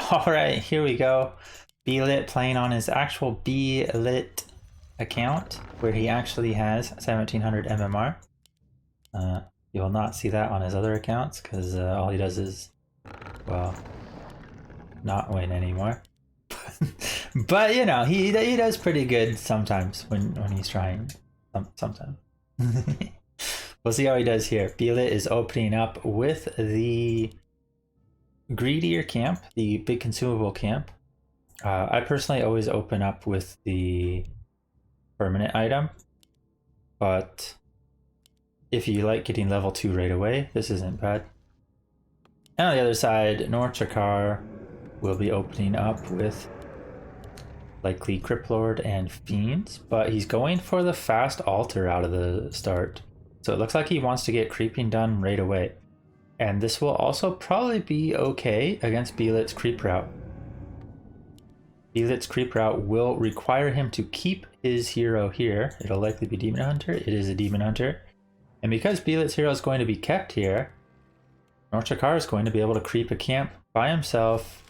Alright, here we go. BeLit playing on his actual BeLit account, where he actually has 1700 MMR. You will not see that on his other accounts, because all he does is, well, not win anymore. But, you know, he does pretty good sometimes when he's trying. Sometimes. We'll see how he does here. BeLit is opening up with the greedier camp, the big consumable camp. I personally always open up with the permanent item, but if you like getting level 2 right away, this isn't bad. And on the other side, NorthDrakkar will be opening up with likely Cryptlord and Fiends, but he's going for the fast altar out of the start. So it looks like he wants to get creeping done right away. And this will also probably be okay against BeLit's creep route. BeLit's creep route will require him to keep his hero here. It'll likely be Demon Hunter. It is a Demon Hunter. And because BeLit's hero is going to be kept here, NorthDrakkar is going to be able to creep a camp by himself,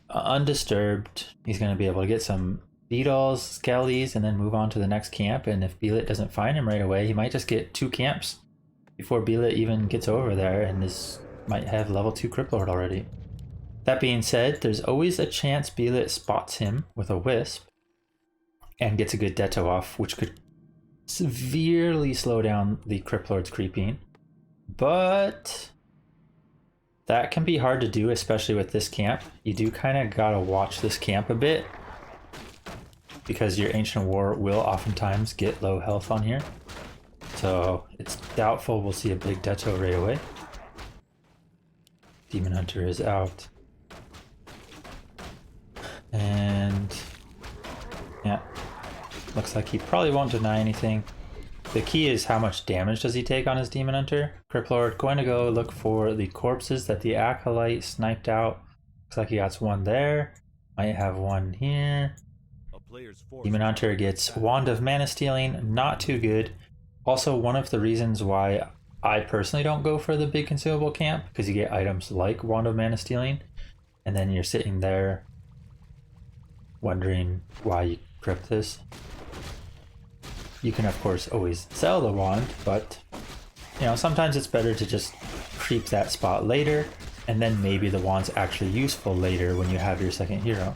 undisturbed. He's going to be able to get some beetles, skellies, and then move on to the next camp. And if BeLit doesn't find him right away, he might just get 2 camps before BeLit even gets over there, and this might have level 2 Cryptlord already. That being said, there's always a chance BeLit spots him with a Wisp and gets a good Detto off, which could severely slow down the Cryptlord's creeping. But that can be hard to do, especially with this camp. You do kind of gotta watch this camp a bit, because your Ancient War will oftentimes get low health on here. So it's doubtful we'll see a big Detto right away. Demon Hunter is out. And yeah, looks like he probably won't deny anything. The key is how much damage does he take on his Demon Hunter. Cryptlord going to go look for the corpses that the Acolyte sniped out. Looks like he got one there. Might have one here. Demon Hunter gets Wand of Mana Stealing, not too good. Also, one of the reasons why I personally don't go for the big consumable camp, because you get items like Wand of Mana Stealing, and then you're sitting there wondering why you crypt this. You can of course always sell the wand, but you know, sometimes it's better to just creep that spot later, and then maybe the wand's actually useful later when you have your second hero.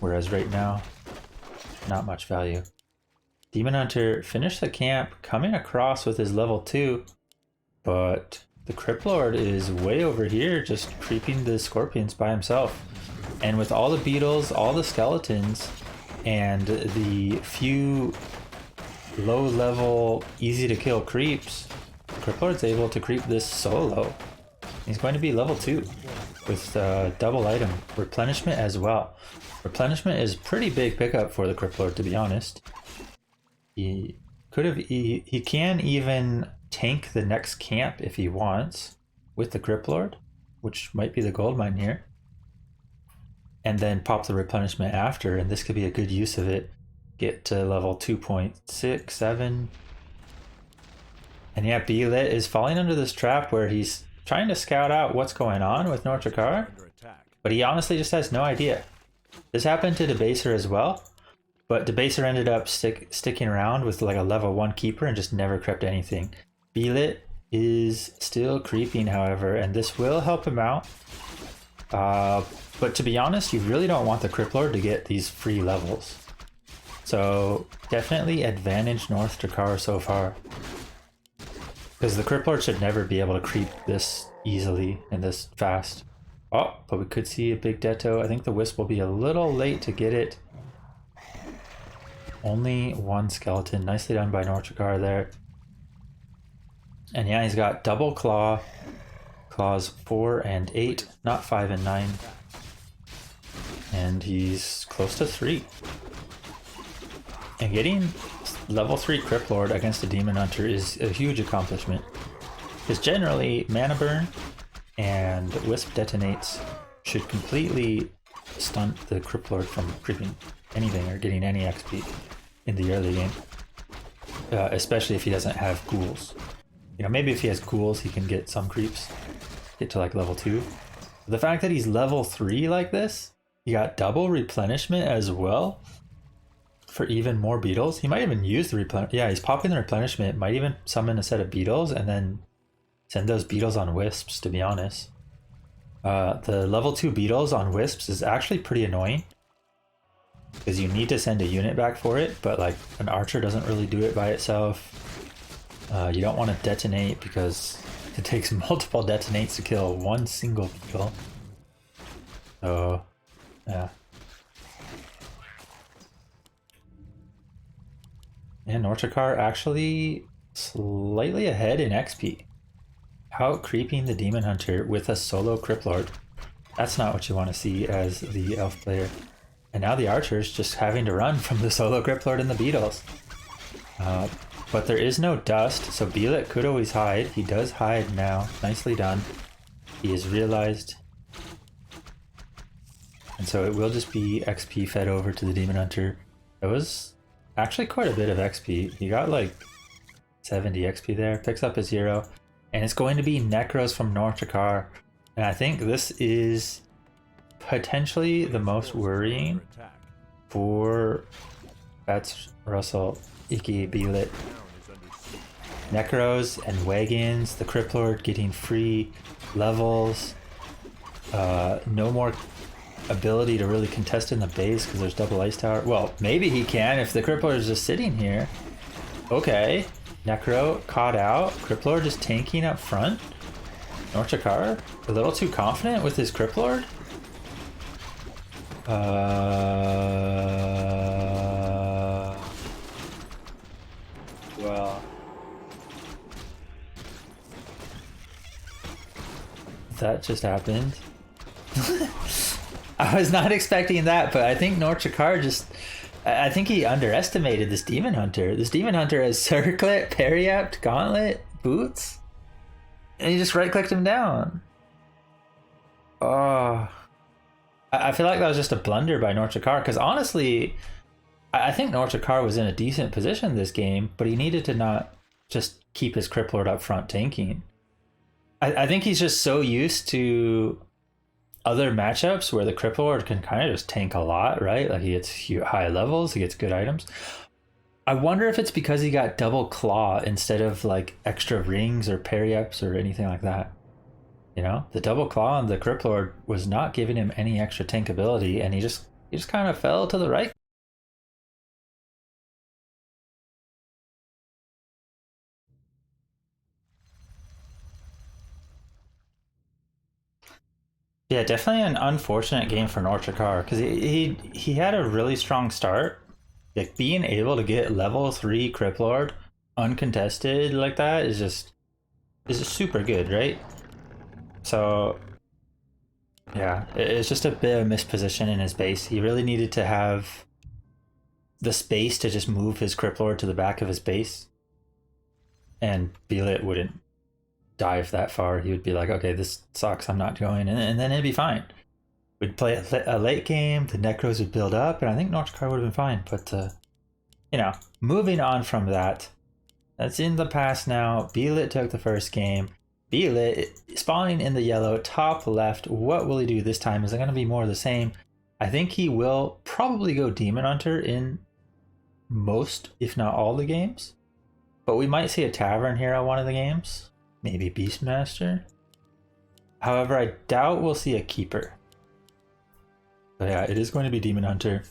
Whereas right now, not much value. Demon Hunter finished the camp coming across with his level 2, but the Cryptlord is way over here just creeping the scorpions by himself. And with all the beetles, all the skeletons, and the few low level, easy to kill creeps, Cryptlord's able to creep this solo. He's going to be level 2 with double item replenishment as well. Replenishment is pretty big pickup for the Cryptlord, to be honest. He can even tank the next camp if he wants with the Cryptlord, which might be the gold mine here, and then pop the replenishment after, and this could be a good use of it. Get to level 2.6, 7. And yeah, BeLit is falling under this trap where he's trying to scout out what's going on with NorthDrakkar, but he honestly just has no idea. This happened to Debaser as well, but Debaser ended up sticking around with like a level 1 keeper and just never crept anything. BeLit is still creeping, however, and this will help him out. But to be honest, you really don't want the Cryptlord to get these free levels. So definitely advantage NorthDrakkar so far, because the Cryptlord should never be able to creep this easily and this fast. Oh, but we could see a big Detto. I think the Wisp will be a little late to get it. Only one skeleton. Nicely done by NorthDrakkar there. And yeah, he's got double claw. Claws 4 and 8, not 5 and 9. And he's close to 3. And getting level 3 Cryptlord against a Demon Hunter is a huge accomplishment. Because generally, Mana Burn and Wisp Detonates should completely stunt the Cryptlord from creeping anything or getting any XP in the early game. Especially if he doesn't have ghouls. You know, maybe if he has ghouls, he can get some creeps, get to like level 2. The fact that he's level 3 like this, he got double replenishment as well for even more beetles. He might even use the replenishment. Yeah, he's popping the replenishment. Might even summon a set of beetles and then send those beetles on wisps, to be honest. The level 2 beetles on wisps is actually pretty annoying because you need to send a unit back for it, but like an archer doesn't really do it by itself. You don't want to detonate because it takes multiple detonates to kill one single beetle. So, yeah. And NorthDrakkar actually slightly ahead in XP. Out creeping the Demon Hunter with a solo Criplord. That's not what you want to see as the elf player. And now the archer's just having to run from the solo Criplord and the beetles. But there is no dust, so BeLit could always hide. He does hide now. Nicely done. He has realized. And so it will just be XP fed over to the Demon Hunter. It was actually quite a bit of XP. He got like 70 XP there. Picks up his hero. And it's going to be Necros from NorthDrakkar. And I think this is potentially the most worrying for fattsrussell, aka BeLit. Necros and wagons, the Criplord getting free levels. No more ability to really contest in the base because there's double ice tower. Well, maybe he can if the Criplord is just sitting here. Okay. Necro caught out. Criplord just tanking up front. NorthDrakkar a little too confident with his Criplord. Well, that just happened. I was not expecting that, but I think NorthDrakkar just... I think he underestimated this Demon Hunter. This Demon Hunter has Circlet, Periapt, Gauntlet, Boots, and he just right-clicked him down. Oh, I feel like that was just a blunder by NorthDrakkar, because honestly, I think NorthDrakkar was in a decent position this game, but he needed to not just keep his Criplord up front tanking. I think he's just so used to other matchups where the Criplord can kind of just tank a lot, right? Like he gets high levels, he gets good items. I wonder if it's because he got double claw instead of like extra rings or periups or anything like that. You know, the double claw on the Criplord was not giving him any extra tank ability, and he just kind of fell to the right. Yeah, definitely an unfortunate game for NorthDrakkar because he had a really strong start. Like being able to get level 3 Criplord uncontested like that is just super good, right? So yeah, it's just a bit of misposition in his base. He really needed to have the space to just move his Criplord to the back of his base, and BeLit wouldn't dive that far. He would be like, okay, this sucks, I'm not going, and then it'd be fine. We'd play a late game, the Necros would build up, and I think NorthDrakkar would have been fine. But you know, moving on from that, that's in the past now. BeLit took the first game. BeLit spawning in the yellow top left. What will he do this time? Is it going to be more of the same? I think he will probably go Demon Hunter in most, if not all, the games, but we might see a Tavern Hero one of the games. Maybe Beastmaster. However, I doubt we'll see a Keeper. So yeah, it is going to be Demon Hunter.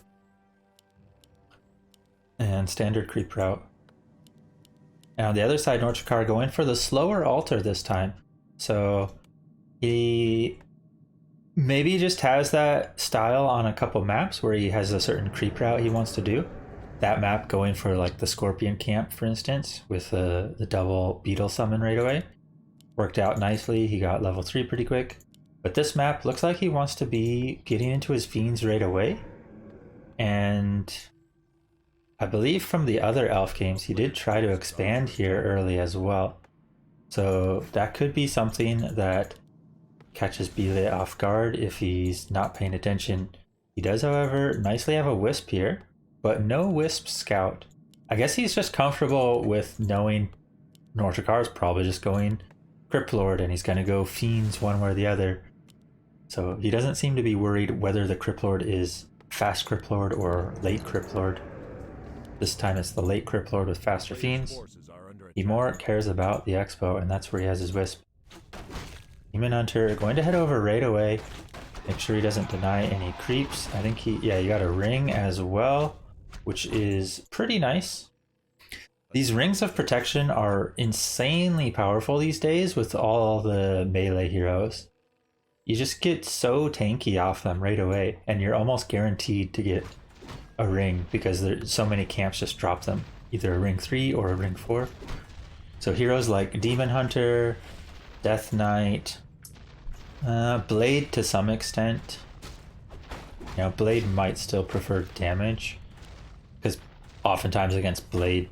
And standard creep route. And on the other side, NorthDrakkar going for the slower altar this time. So he maybe just has that style on a couple maps where he has a certain creep route he wants to do. That map going for like the Scorpion camp, for instance, with the double beetle summon right away. Worked out nicely. He got level 3 pretty quick. But this map looks like he wants to be getting into his fiends right away. And I believe from the other elf games, he did try to expand here early as well. So that could be something that catches BeLit off guard if he's not paying attention. He does, however, nicely have a Wisp here, but no Wisp Scout. I guess he's just comfortable with knowing NorthDrakkar is probably just going Criplord and he's going to go Fiends one way or the other. So he doesn't seem to be worried whether the Crypt Lord is fast Crypt Lord or late Crypt Lord. This time it's the late Crypt Lord with faster fiends. He more cares about the Expo, and that's where he has his Wisp. Demon Hunter going to head over right away. Make sure he doesn't deny any creeps. I think he got a ring as well, which is pretty nice. These rings of protection are insanely powerful these days with all the melee heroes. You just get so tanky off them right away, and you're almost guaranteed to get a ring because there's so many camps just drop them, either a ring 3 or a ring 4. So heroes like Demon Hunter, Death Knight, Blade to some extent. You know, Blade might still prefer damage because oftentimes against Blade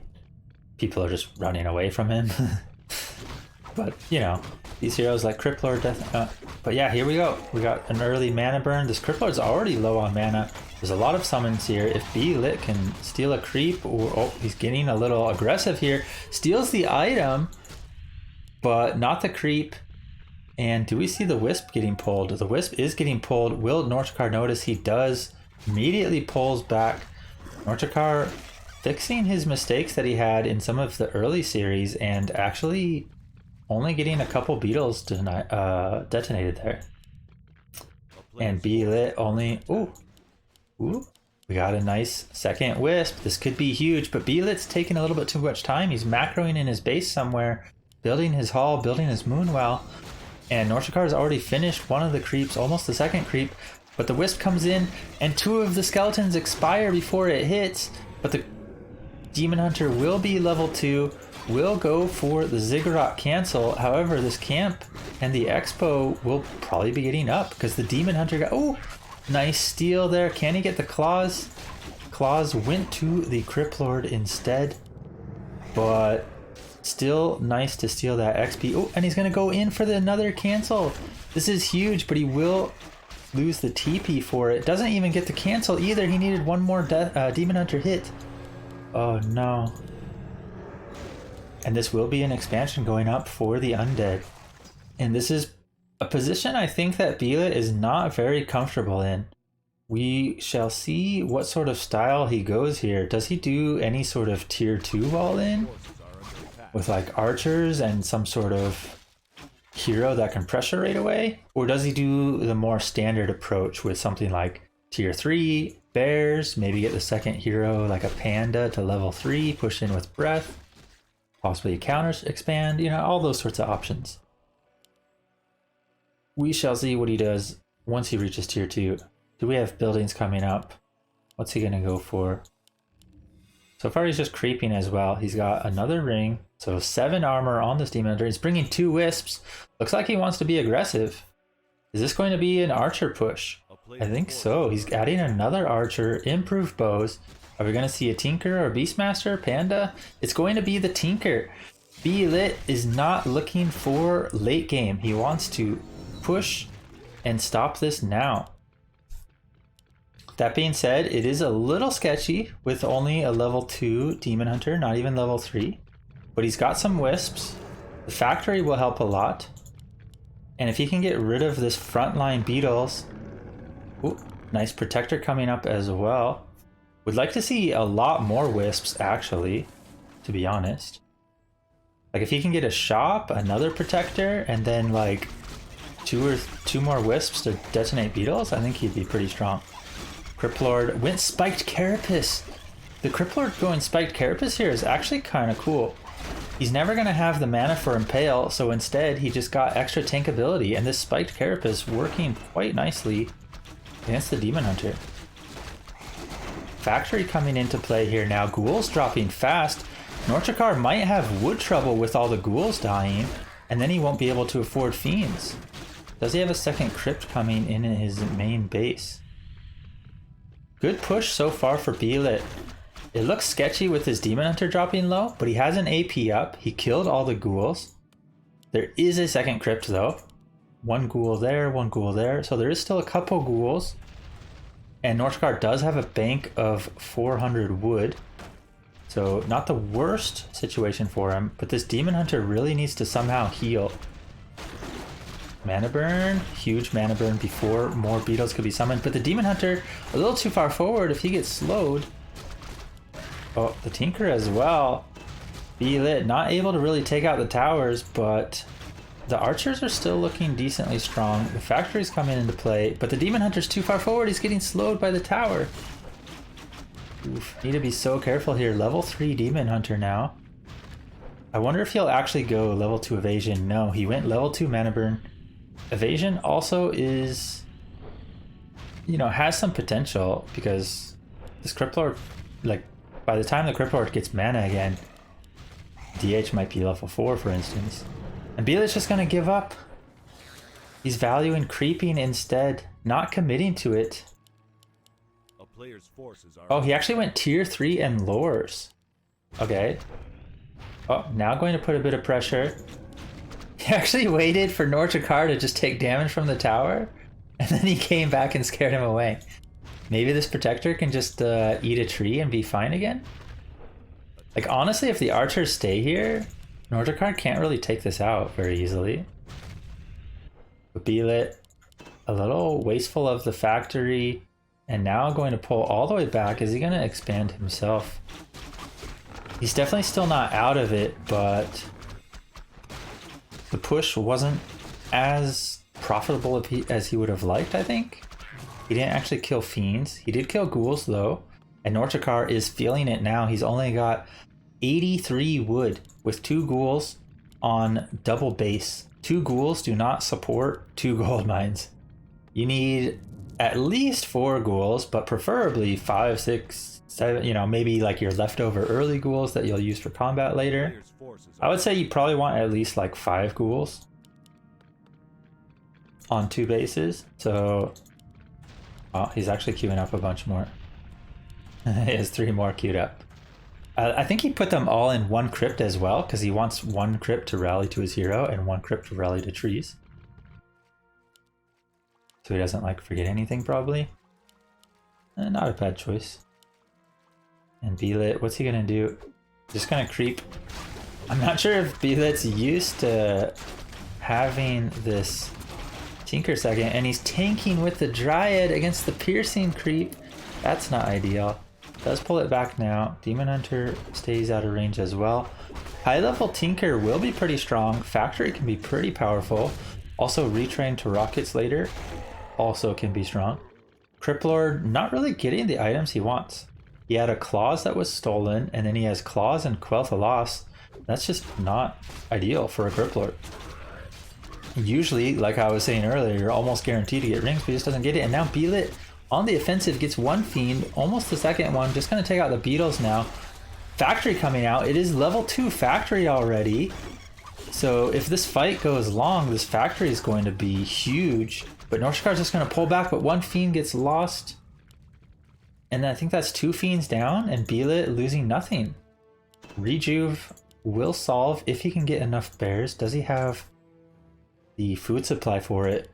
people are just running away from him. But you know, these heroes like Crypt Lord, but yeah, here we go. We got an early mana burn. This Crypt Lord's already low on mana. There's a lot of summons here. If BeLit can steal a creep, or oh, he's getting a little aggressive here. Steals the item, but not the creep. And do we see the Wisp getting pulled? The Wisp is getting pulled. Will NorthDrakkar notice? He does. Immediately pulls back. NorthDrakkar fixing his mistakes that he had in some of the early series and actually only getting a couple beetles detonated there. And BeLit only... Ooh. We got a nice second Wisp. This could be huge, but BeLit's taking a little bit too much time. He's macroing in his base somewhere, building his hall, building his moonwell. And NorthDrakkar has already finished one of the creeps, almost the second creep. But the Wisp comes in, and 2 of the skeletons expire before it hits. But the Demon Hunter will be level 2, will go for the Ziggurat cancel. However, this camp and the Expo will probably be getting up because the Demon Hunter got... Oh, nice steal there. Can he get the claws? Claws went to the Crypt Lord instead. But still nice to steal that XP. Oh, and he's going to go in for another cancel. This is huge, but he will lose the TP for it. Doesn't even get the cancel either. He needed one more Demon Hunter hit. Oh no. And this will be an expansion going up for the Undead. And this is a position I think that BeLit is not very comfortable in. We shall see what sort of style he goes here. Does he do any sort of tier 2 all-in? With like archers and some sort of hero that can pressure right away? Or does he do the more standard approach with something like tier 3, bears, maybe get the second hero like a panda to level 3, push in with breath, possibly counters expand, you know, all those sorts of options. We shall see what he does once he reaches tier 2. Do we have buildings coming up? What's he gonna go for? So far he's just creeping as well. He's got another ring. So 7 armor on this Demon Hunter. He's bringing 2 Wisps. Looks like he wants to be aggressive. Is this going to be an archer push? I think so. He's adding another archer, improved bows. Are we going to see a Tinker or Beastmaster, Panda? It's going to be the Tinker. BeLit is not looking for late game. He wants to push and stop this now. That being said, it is a little sketchy with only a level 2 Demon Hunter, not even level 3. But he's got some Wisps. The factory will help a lot. And if he can get rid of this frontline beetles... Ooh, nice protector coming up as well. Would like to see a lot more Wisps, actually, to be honest. Like if he can get a shop, another protector, and then like two more Wisps to detonate beetles, I think he'd be pretty strong. Crypt Lord went spiked carapace. The Crypt Lord going spiked carapace here is actually kind of cool. He's never going to have the mana for Impale, so instead he just got extra tank ability, and this spiked carapace working quite nicely against the Demon Hunter. Factory coming into play here now. Ghouls dropping fast. NorthDrakkar might have wood trouble with all the ghouls dying, and then he won't be able to afford fiends. Does he have a second crypt coming in his main base? Good push so far for BeLit. It looks sketchy with his Demon Hunter dropping low, but he has an AP up. He killed all the ghouls. There is a second crypt though. One ghoul there, one ghoul there. So there is still a couple ghouls. And NorthDrakkar does have a bank of 400 wood. So not the worst situation for him, but this Demon Hunter really needs to somehow heal. Mana burn, huge mana burn before more beetles could be summoned, but the Demon Hunter a little too far forward if he gets slowed. Oh, the Tinker as well. BeLit not able to really take out the towers, but the archers are still looking decently strong. The factories coming into play, but the Demon Hunter's too far forward. He's getting slowed by the tower. Oof, need to be so careful here. Level 3 Demon Hunter now. I wonder if he'll actually go level 2 evasion. No, he went level 2 mana burn. Evasion also is, you know, has some potential because this Crypt Lord, like, by the time the Crypt Lord gets mana again, DH might be level 4, for instance. And BeLit's just gonna give up. He's valuing creeping instead, not committing to it. A player's forces are Oh, he actually went tier 3 and lures. Okay. Oh, now going to put a bit of pressure. He actually waited for NorthDrakkar to just take damage from the tower, and then he came back and scared him away. Maybe this protector can just eat a tree and be fine again? Like, honestly, if the archers stay here, NorthDrakkar can't really take this out very easily. But BeLit, a little wasteful of the factory, and now going to pull all the way back. Is he going to expand himself? He's definitely still not out of it, but the push wasn't as profitable as he would have liked, I think. He didn't actually kill fiends. He did kill ghouls, though, and NorthDrakkar is feeling it now. He's only got 83 wood with 2 ghouls on double base. 2 ghouls do not support 2 gold mines. You need at least 4 ghouls, but preferably 5, 6, 7, you know, maybe like your leftover early ghouls that you'll use for combat later. I would say you probably want at least like 5 ghouls on 2 bases. So, oh, he's actually queuing up a bunch more. He has 3 more queued up. I think he put them all in 1 crypt as well, because he wants 1 crypt to rally to his hero and 1 crypt to rally to trees. So he doesn't like forget anything, probably. Not a bad choice. And BeLit, what's he gonna do? Just gonna creep. I'm not sure if BeLit's used to having this Tinker second, and he's tanking with the Dryad against the piercing creep. That's not ideal. Does pull it back now. Demon Hunter stays out of range as well. High level Tinker will be pretty strong. Factory can be pretty powerful. Also retrained to rockets later. Also can be strong. Crypt Lord not really getting the items he wants. He had a Claws that was stolen, and then he has Claws and Quell the Loss. That's just not ideal for a Crypt Lord. Usually, like I was saying earlier, you're almost guaranteed to get rings, but he just doesn't get it. And now BeLit on the offensive gets 1 fiend, almost the second one, just gonna take out the beetles now. Factory coming out. It is level 2 factory already. So if this fight goes long, this factory is going to be huge. But NorthDrakkar's just gonna pull back, but 1 fiend gets lost. And I think that's 2 fiends down, and BeLit losing nothing. Rejuve will solve if he can get enough bears. Does he have the food supply for it?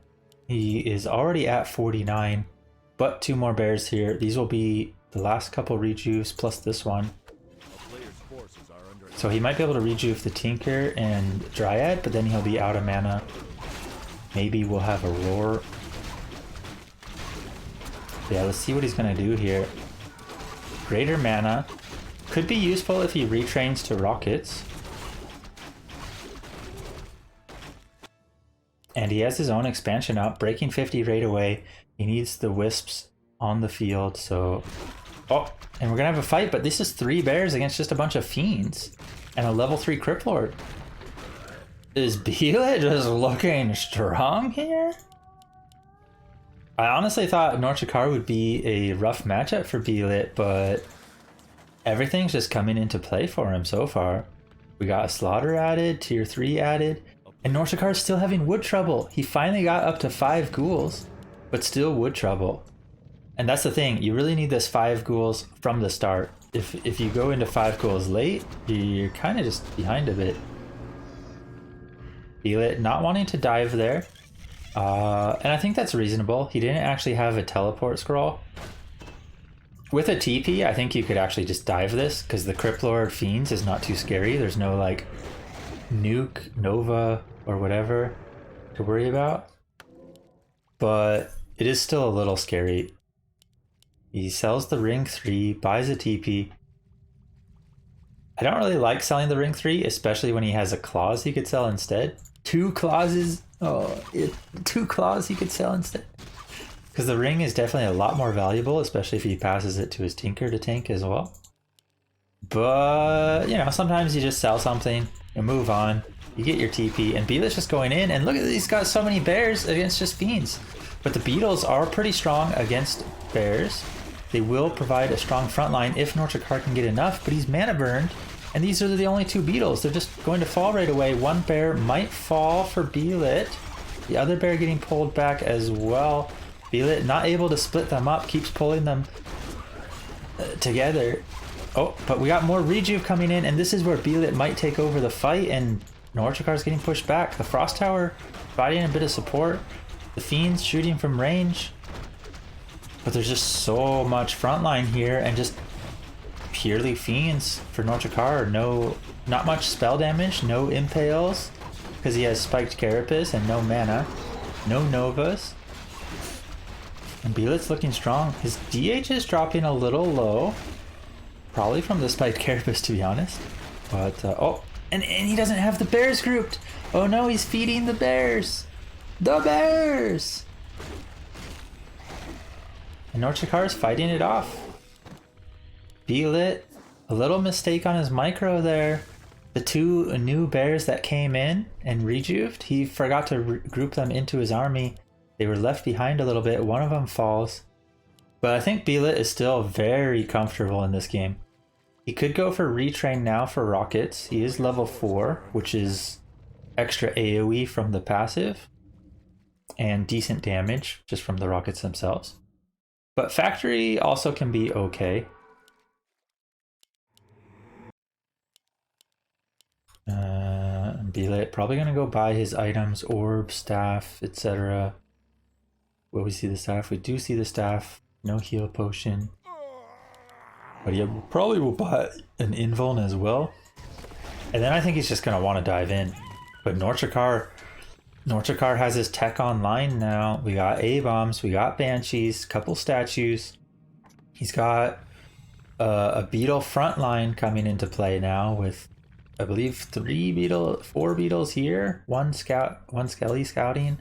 He is already at 49. But 2 more bears here. These will be the last couple rejuves plus this one. So he might be able to rejuve the Tinker and Dryad, but then he'll be out of mana. Maybe we'll have a Roar. Yeah, let's see what he's gonna do here. Greater mana. Could be useful if he retrains to rockets. And he has his own expansion up, breaking 50 right away. He needs the wisps on the field, so... Oh, and we're gonna have a fight, but this is 3 bears against just a bunch of fiends. And a level 3 Crypt Lord. Is BeLit just looking strong here? I honestly thought NorthDrakkar would be a rough matchup for BeLit, but everything's just coming into play for him so far. We got a Slaughter added, tier 3 added, and NorthDrakkar is still having wood trouble. He finally got up to 5 ghouls. But still wood trouble. And that's the thing, you really need this 5 ghouls from the start. If you go into 5 ghouls late, you're kind of just behind a bit. BeLit not wanting to dive there. And I think that's reasonable. He didn't actually have a teleport scroll. With a TP, I think you could actually just dive this, because the Crypt Lord Fiends is not too scary. There's no like nuke, Nova, or whatever to worry about. but it is still a little scary. He sells the ring 3, buys a TP. I don't really like selling the ring 3, especially when he has a claws he could sell instead. 2 claws 2 claws he could sell instead. Because the ring is definitely a lot more valuable, especially if he passes it to his Tinker to tank as well. But, you know, sometimes you just sell something and move on. You get your TP, and BeLit's just going in, and look at this, he's got so many bears against just fiends. But the beetles are pretty strong against bears. They will provide a strong front line if NorthDrakkar can get enough, but he's mana burned, and these are the only 2 beetles. They're just going to fall right away. One bear might fall for BeLit. The other bear getting pulled back as well. BeLit not able to split them up, keeps pulling them together. Oh, but we got more Rejuve coming in, and this is where BeLit might take over the fight, and NorthDrakkar is getting pushed back. The Frost Tower providing a bit of support. The Fiends shooting from range. But there's just so much frontline here, and just purely Fiends for NorthDrakkar. Not much spell damage, no Impales, because he has Spiked Carapace and no mana. No Novas. And BeLit's looking strong. His DH is dropping a little low. Probably from the Spiked Carapace, to be honest. But, oh, and he doesn't have the bears grouped. Oh no, he's feeding the bears. The bears! And NorthDrakkar is fighting it off. BeLit, a little mistake on his micro there. The 2 new bears that came in and rejuved, he forgot to group them into his army. They were left behind a little bit. One of them falls. But I think BeLit is still very comfortable in this game. He could go for retrain now for rockets. He is level 4, which is extra AoE from the passive. And decent damage just from the rockets themselves. But factory also can be okay. BeLit probably gonna go buy his items, orb, staff, etc. Will we see the staff? We do see the staff. No heal potion. But he probably will buy an invuln as well. And then I think he's just gonna want to dive in. But NorthDrakkar has his tech online now. We got A-bombs, we got banshees, couple statues. He's got a beetle front line coming into play now with, I believe, 4 beetles here, one skelly scouting,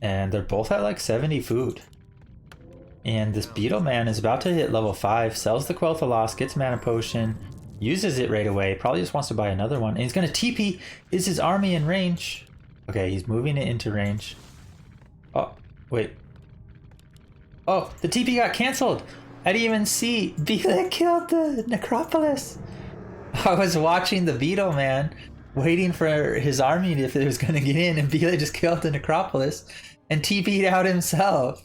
and they're both at like 70 food. And this beetle man is about to hit level 5, sells the Quel'Tha Loss, gets mana potion, uses it right away, probably just wants to buy another one, and he's gonna TP. Is his army in range? Okay, he's moving it into range. Oh, wait. Oh, the TP got cancelled. I didn't even see. BeLit killed the Necropolis. I was watching the beetle man, waiting for his army if it was gonna get in, and BeLit just killed the Necropolis and TP'd out himself.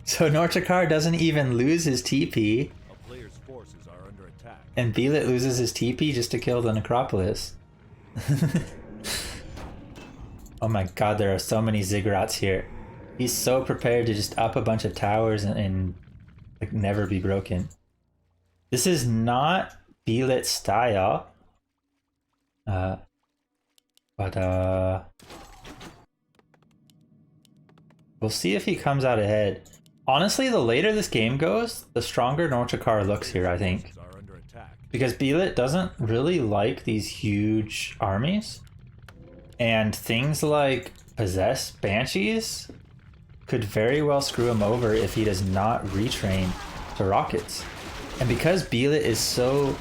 So NorthDrakkar doesn't even lose his TP, A player's forces are under attack. and BeLit loses his TP just to kill the Necropolis. Oh my god, there are so many Ziggurats here. He's so prepared to just up a bunch of towers and like never be broken. This is not BeLit style. We'll see if he comes out ahead. Honestly, the later this game goes, the stronger NorthDrakkar looks here, I think. Are under attack. Because BeLit doesn't really like these huge armies. And things like Possess Banshees could very well screw him over if he does not retrain to rockets. And because BeLit is so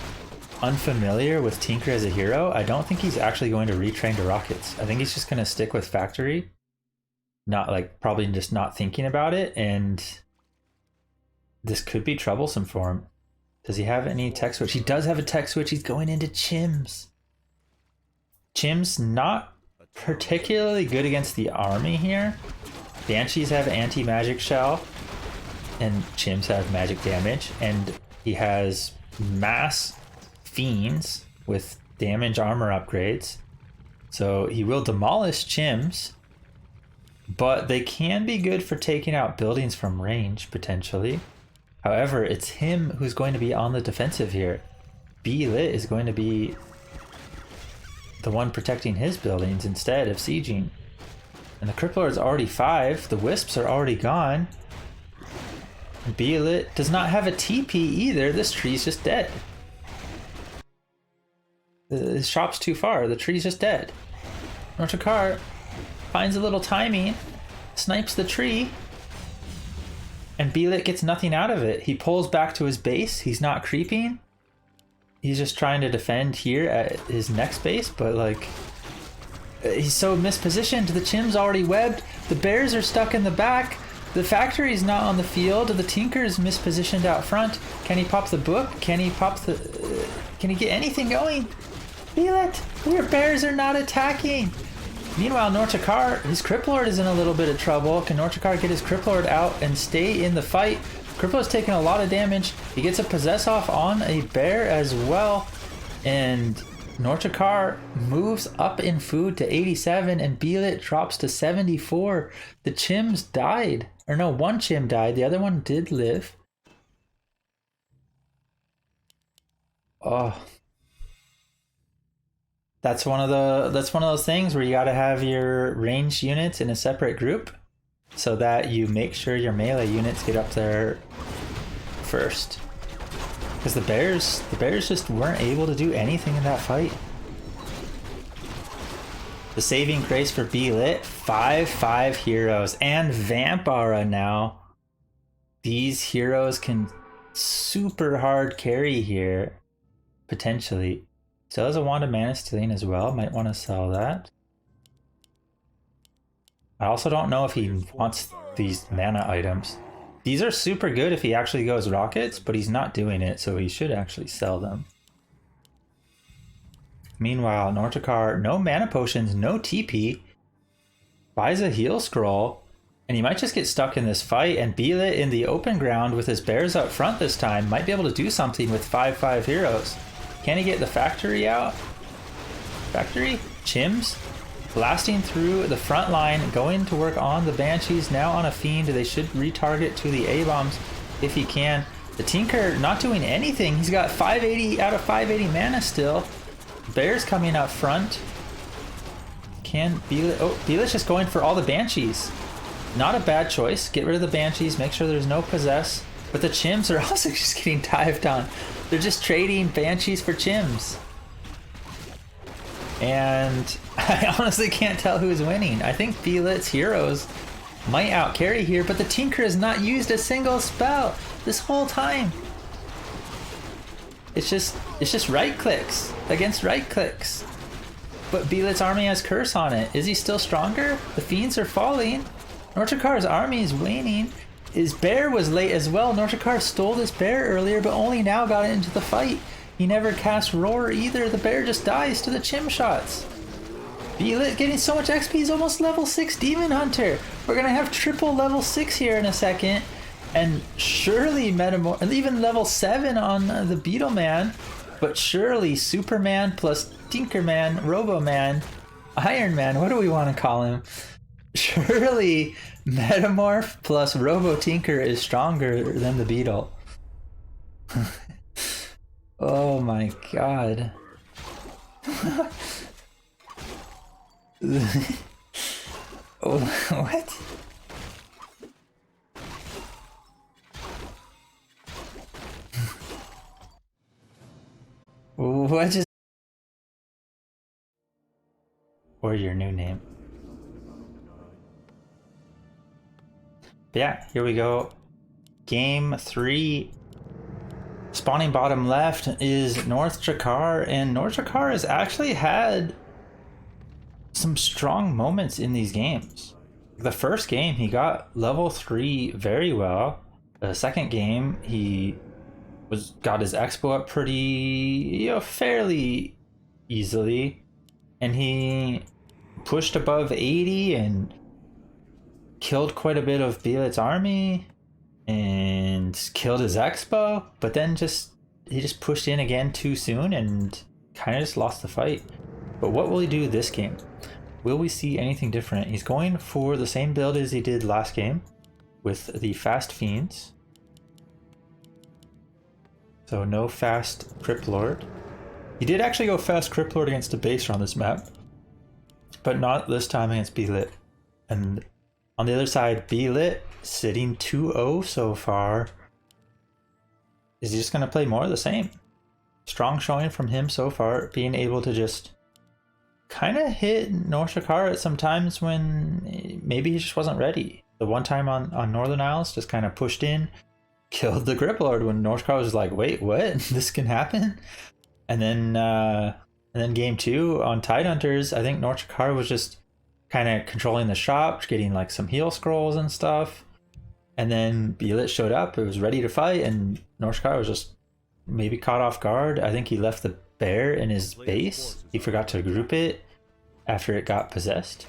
unfamiliar with Tinker as a hero, I don't think he's actually going to retrain to rockets. I think he's just going to stick with factory. Not like, probably just not thinking about it, and this could be troublesome for him. Does he have any tech switch? He does have a tech switch. He's going into Chims. Chims not particularly good against the army here. Banshees have anti-magic shell, and Chims have magic damage, and he has mass fiends with damage armor upgrades. So he will demolish Chims. But they can be good for taking out buildings from range, potentially. However, it's him who's going to be on the defensive here. BeLit is going to be the one protecting his buildings instead of sieging. And the Crypt Lord's already 5. The Wisps are already gone. BeLit does not have a TP either. This tree's just dead. The shop's too far. The tree's just dead. NorthDrakkar finds a little timing, snipes the tree, and BeLit gets nothing out of it. He pulls back to his base. He's not creeping. He's just trying to defend here at his next base, but like, he's so mispositioned. The Chim's already webbed. The bears are stuck in the back. The factory's not on the field. The Tinker is mispositioned out front. Can he pop the book? Can he pop the... can he get anything going? BeLit, your bears are not attacking. Meanwhile, NorthDrakkar, his Crypt Lord is in a little bit of trouble. Can NorthDrakkar get his Crypt Lord out and stay in the fight? Crypt Lord's taking a lot of damage. He gets a possess off on a bear as well. And NorthDrakkar moves up in food to 87 and BeLit drops to 74. The Chims died. Or no, one Chim died. The other one did live. Oh. That's one of those things where you gotta have your ranged units in a separate group so that you make sure your melee units get up there first. Because the bears just weren't able to do anything in that fight. The saving grace for BeLit, 5/5 heroes and Vampara now. These heroes can super hard carry here, potentially. Still has a Wand of Mana Stealing as well, might want to sell that. I also don't know if he wants these mana items. These are super good if he actually goes rockets, but he's not doing it, so he should actually sell them. Meanwhile, NorthDrakkar, no mana potions, no TP, buys a heal scroll, and he might just get stuck in this fight, and BeLit in the open ground with his bears up front this time might be able to do something with 5/5 heroes. Can he get the factory out? Factory? Chims? Blasting through the front line, going to work on the Banshees, now on a Fiend. They should retarget to the A-bombs if he can. The Tinker not doing anything. He's got 580 out of 580 mana still. Bears coming up front. Can BeLit... oh, BeLit's just going for all the Banshees. Not a bad choice. Get rid of the Banshees, make sure there's no possess. But the Chims are also just getting dived on. They're just trading Banshees for Chims. And I honestly can't tell who's winning. I think BeLit's heroes might outcarry here, but the Tinker has not used a single spell this whole time. It's just right clicks against right clicks. But BeLit's army has curse on it. Is he still stronger? The Fiends are falling. NorthDrakkar's army is waning. His bear was late as well. NorthDrakkar stole this bear earlier, but only now got into the fight. He never cast Roar either. The bear just dies to the Chim shots. BeLit getting so much XP, he's almost level 6 Demon Hunter. We're gonna have triple level 6 here in a second. And surely Metamorph, and even level 7 on the Beetle Man. But surely Superman plus Tinkerman, Roboman, Iron Man, what do we want to call him? Surely Metamorph plus Robo Tinker is stronger than the Beetle. Oh my god. What? What just... or your new name? But yeah, here we go. Game 3. Spawning bottom left is NorthDrakkar, and NorthDrakkar has actually had some strong moments in these games. The first game, he got level 3 very well. The second game, he got his expo up pretty, fairly easily, and he pushed above 80 and killed quite a bit of BeLit's army and killed his expo, but then he just pushed in again too soon and kind of just lost the fight. But what will he do this game? Will we see anything different? He's going for the same build as he did last game with the fast Fiends. So no fast Crypt Lord. He did actually go fast Crypt against a baser on this map, but not this time against BeLit. And on the other side, BeLit sitting 2-0 so far. Is he just going to play more of the same? Strong showing from him so far, being able to just kind of hit NorthDrakkar at some times when maybe he just wasn't ready. The one time on Northern Isles, just kind of pushed in, killed the Griplord when NorthDrakkar was like, wait, what? This can happen? And then game 2 on Tidehunters, I think NorthDrakkar was just kind of controlling the shop, getting like some heal scrolls and stuff. And then BeLit showed up, it was ready to fight, and NorthDrakkar was just maybe caught off guard. I think he left the bear in his base. He forgot to group it after it got possessed.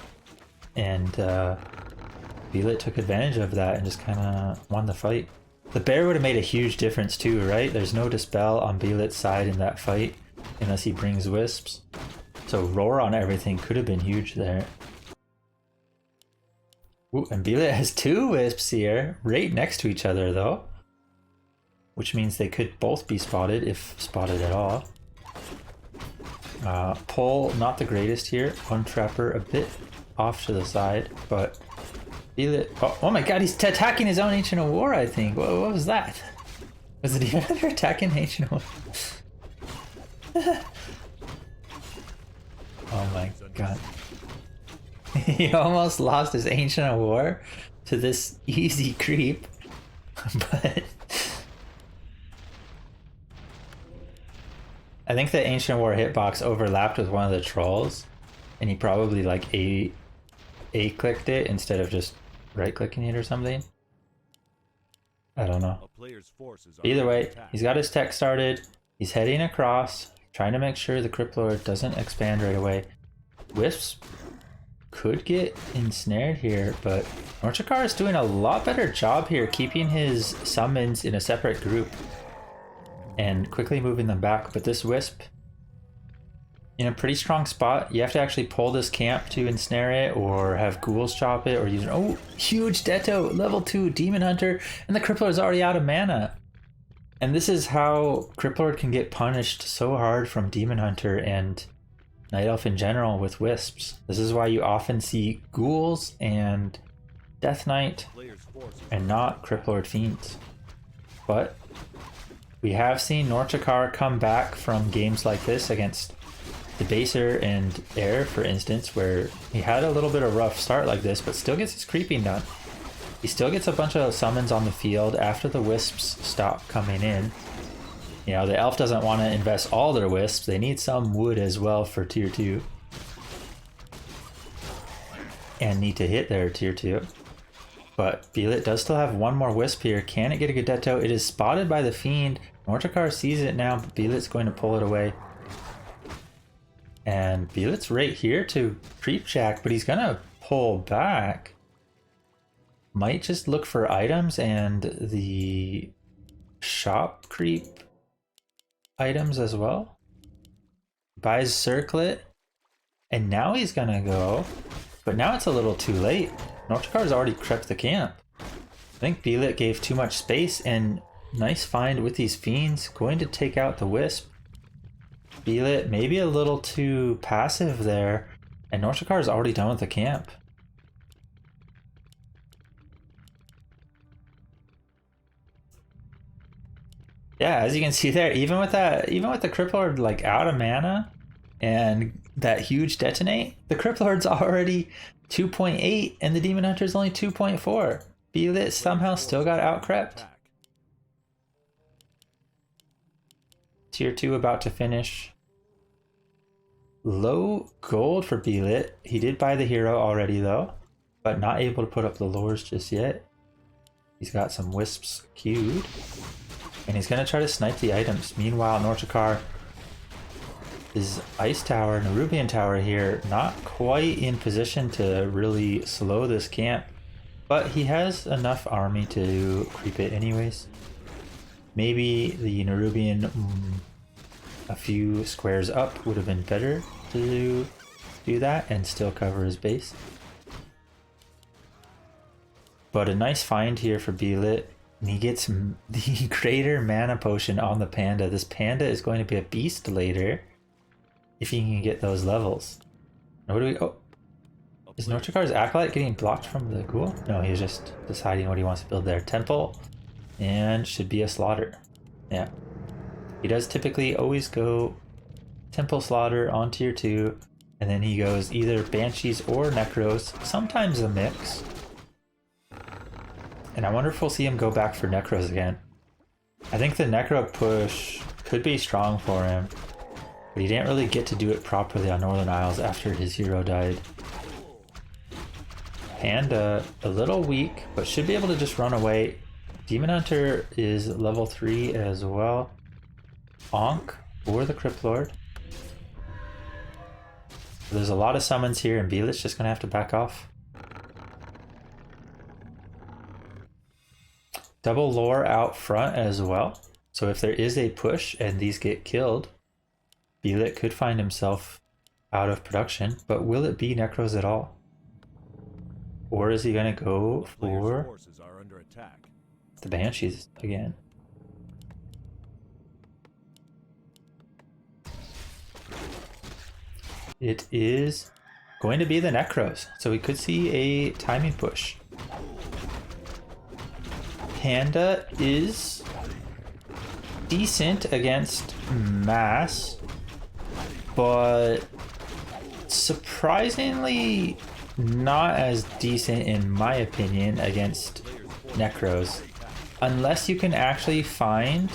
And BeLit took advantage of that and just kind of won the fight. The bear would have made a huge difference too, right? There's no dispel on BeLit's side in that fight unless he brings wisps. So roar on everything could have been huge there. Ooh, and BeLit has 2 wisps here, right next to each other though. Which means they could both be spotted, if spotted at all. Pull, not the greatest here. Untrapper a bit off to the side, but BeLit... Oh my god, he's attacking his own Ancient of War, I think. What was that? Was it even under attacking Ancient of War? Oh my god. He almost lost his Ancient of War to this easy creep, but... I think the Ancient War hitbox overlapped with one of the trolls, and he probably like A-clicked it instead of just right-clicking it or something. I don't know. Either way, he's got his tech started, he's heading across, trying to make sure the Cryptlord doesn't expand right away. Wisps could get ensnared here, but NorthDrakkar is doing a lot better job here keeping his summons in a separate group and quickly moving them back. But this wisp in a pretty strong spot. You have to actually pull this camp to ensnare it, or have ghouls chop it, or use an... Oh, huge Detto, level 2 Demon Hunter, and the Crippler is already out of mana. And this is how Crippler can get punished so hard from Demon Hunter and Night Elf in general with wisps. This is why you often see ghouls and Death Knight and not Cripplord Fiends. But we have seen NorthDrakkar come back from games like this against Debaser and Air, for instance, where he had a little bit of rough start like this, but still gets his creeping done. He still gets a bunch of summons on the field after the wisps stop coming in. You know, the elf doesn't want to invest all their wisps. They need some wood as well for tier 2. And need to hit their tier 2. But BeLit does still have one more wisp here. Can it get a Gadetto? It is spotted by the Fiend. NorthDrakkar sees it now, but BeLit's going to pull it away. And BeLit's right here to creep jack, but he's gonna pull back. Might just look for items and the shop creep items as well. Buys Circlet, and now he's gonna go, but now it's a little too late. NorthDrakkar's already crept the camp. I think BeLit gave too much space, and nice find with these Fiends, going to take out the Wisp. BeLit maybe a little too passive there, and NorthDrakkar's already done with the camp. Yeah, as you can see there, even with the Cripplord like out of mana and that huge detonate, the Cripplord's already 2.8 and the Demon Hunter's only 2.4. BeLit somehow still got out-crept. Tier 2 about to finish. Low gold for BeLit. He did buy the hero already though, but not able to put up the lures just yet. He's got some wisps queued, and he's gonna try to snipe the items. Meanwhile, NorthDrakkar is Ice Tower, Nerubian Tower here, not quite in position to really slow this camp, but he has enough army to creep it anyways. Maybe the Nerubian a few squares up would have been better to do that and still cover his base. But a nice find here for BeLit, and he gets the greater mana potion on the panda. This panda is going to be a beast later. if he can get those levels. Now what do we... Oh, is NorthDrakkar's Acolyte getting blocked from the ghoul? No, he's just deciding what he wants to build there. Temple, and should be a slaughter. Yeah. He does typically always go Temple Slaughter on tier 2, and then he goes either Banshees or Necros, sometimes a mix. And I wonder if we'll see him go back for Necros again. I think the Necro push could be strong for him, but he didn't really get to do it properly on Northern Isles after his hero died. Panda, a little weak, but should be able to just run away. Demon Hunter is level 3 as well. Onk or the Crypt Lord. There's a lot of summons here, and BeLit's just gonna have to back off. Double lore out front as well. So if there is a push and these get killed, BeLit could find himself out of production, but will it be Necros at all? Or is he gonna go for forces are under attack. the Banshees again? It is going to be the Necros, so we could see a timing push. Panda is decent against mass, but surprisingly not as decent in my opinion against Necros, unless you can actually find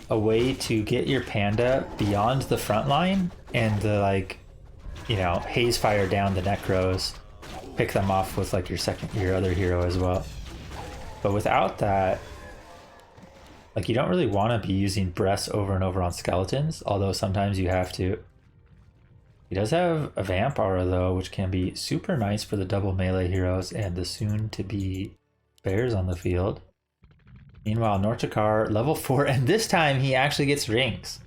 a way to get your Panda beyond the front line and the, like, you know, haze fire down the Necros, pick them off with like your other hero as well. But without that, like, you don't really want to be using breaths over and over on skeletons, although sometimes you have to. He does have a vamp aura though, which can be super nice for the double melee heroes and the soon to be bears on the field. Meanwhile, NorthDrakkar level 4, and this time he actually gets rings.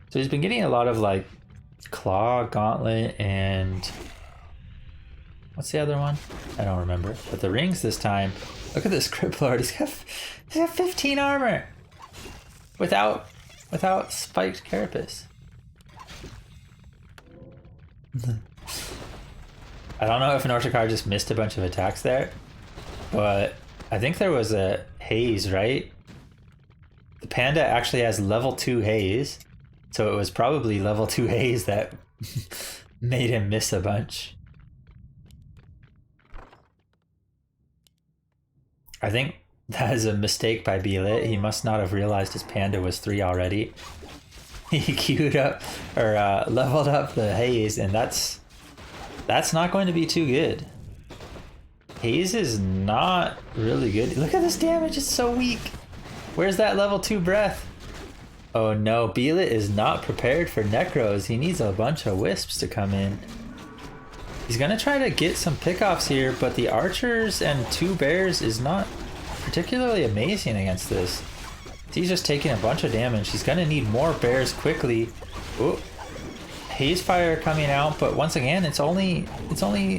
So he's been getting a lot of like claw, gauntlet, and what's the other one? I don't remember. But the rings this time. Look at this Crypt Lord. He's got 15 armor without spiked carapace. I don't know if NorthDrakkar just missed a bunch of attacks there, but I think there was a haze, right? The Panda actually has level 2 haze, so it was probably level 2 haze that made him miss a bunch. I think that is a mistake by BeLit. He must not have realized his Panda was 3 already. He queued up, or leveled up the haze, and that's not going to be too good. Haze is not really good. Look at this damage, it's so weak. Where's that level 2 breath? Oh no, BeLit is not prepared for Necros. He needs a bunch of wisps to come in. He's gonna try to get some pickoffs here, but the archers and 2 bears is not particularly amazing against this. He's just taking a bunch of damage. He's gonna need more bears quickly. Ooh. Haze fire coming out, but once again, it's only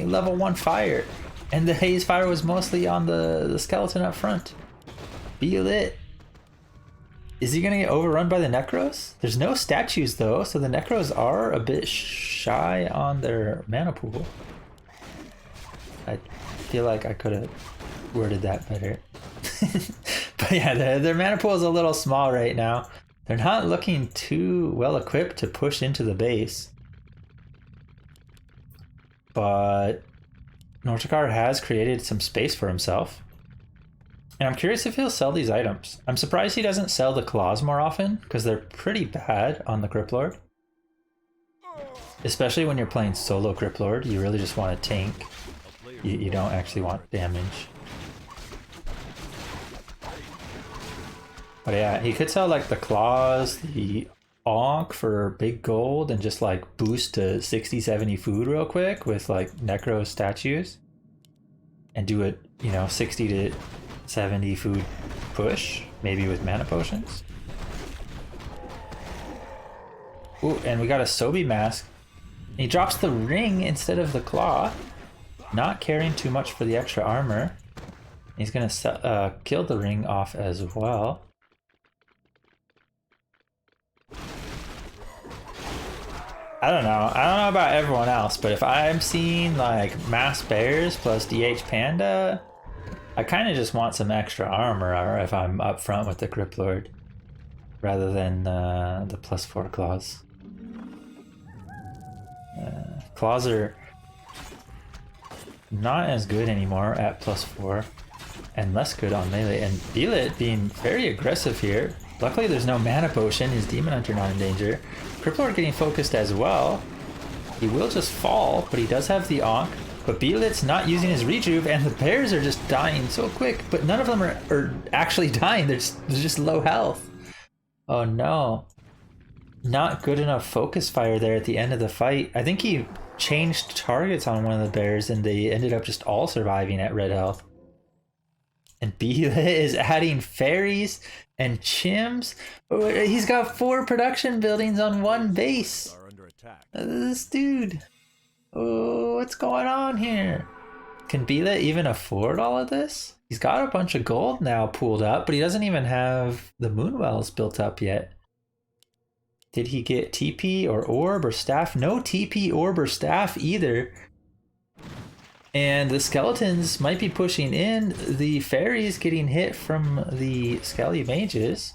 level 1 fire. And the haze fire was mostly on the skeleton up front. BeLit. Is he gonna get overrun by the Necros? There's no statues though, so the Necros are a bit shy on their mana pool. I feel like I could have worded that better. But yeah, their mana pool is a little small right now. They're not looking too well equipped to push into the base. But NorthDrakkar has created some space for himself. And I'm curious if he'll sell these items. I'm surprised he doesn't sell the claws more often, because they're pretty bad on the Crypt Lord. Especially when you're playing solo Crypt Lord, you really just want to tank. You don't actually want damage. But yeah, he could sell like the claws, the Onk for big gold, and just like boost to 60-70 food real quick with like Necro statues. And do it, you know, 60 to 70 food push, maybe with mana potions. Ooh, and we got a Sobi mask. He drops the ring instead of the claw, not caring too much for the extra armor. He's gonna kill the ring off as well. I don't know. I don't know about everyone else, but if I'm seeing like mass bears plus DH panda, I kind of just want some extra armor if I'm up front with the Grip Lord, rather than the +4 claws. Claws are not as good anymore at +4, and less good on melee. And BeLit being very aggressive here. Luckily there's no mana potion, his Demon Hunter not in danger. Grip Lord getting focused as well. He will just fall, but he does have the Ankh. But BeLit's not using his rejuve, and the bears are just dying so quick, but none of them are actually dying, they're just low health. Oh no. Not good enough focus fire there at the end of the fight. I think he changed targets on one of the bears and they ended up just all surviving at red health. And BeLit is adding fairies and chims. Oh, he's got 4 production buildings on one base. Are under attack. This dude. Oh, what's going on here? Can BeLit even afford all of this? He's got a bunch of gold now pooled up, but he doesn't even have the Moonwells built up yet. Did he get TP or orb or staff? No TP, orb, or staff either. And the skeletons might be pushing in. The fairies getting hit from the skelly mages.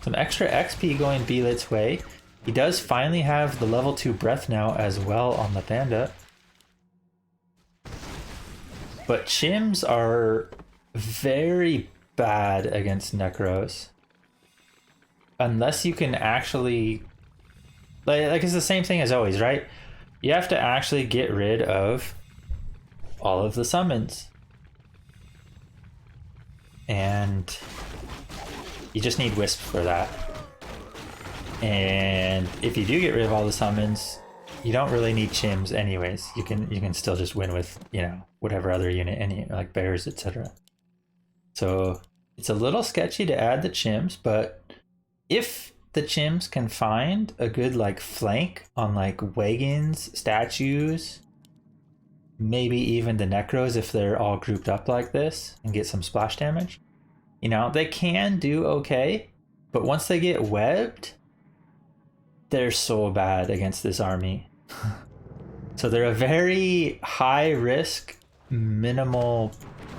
Some extra XP going BeLit's way. He does finally have the level 2 breath now as well on the panda. But chims are very bad against necros. Unless you can actually... Like it's the same thing as always, right? You have to actually get rid of all of the summons. And you just need Wisp for that. And if you do get rid of all the summons, you don't really need chims anyways. You can still just win with, you know, whatever other unit, any like bears, etc. So it's a little sketchy to add the chims, but if the chims can find a good like flank on like wagons, statues, maybe even the necros if they're all grouped up like this and get some splash damage, you know, they can do okay. But once they get webbed, they're so bad against this army. So they're a very high risk, minimal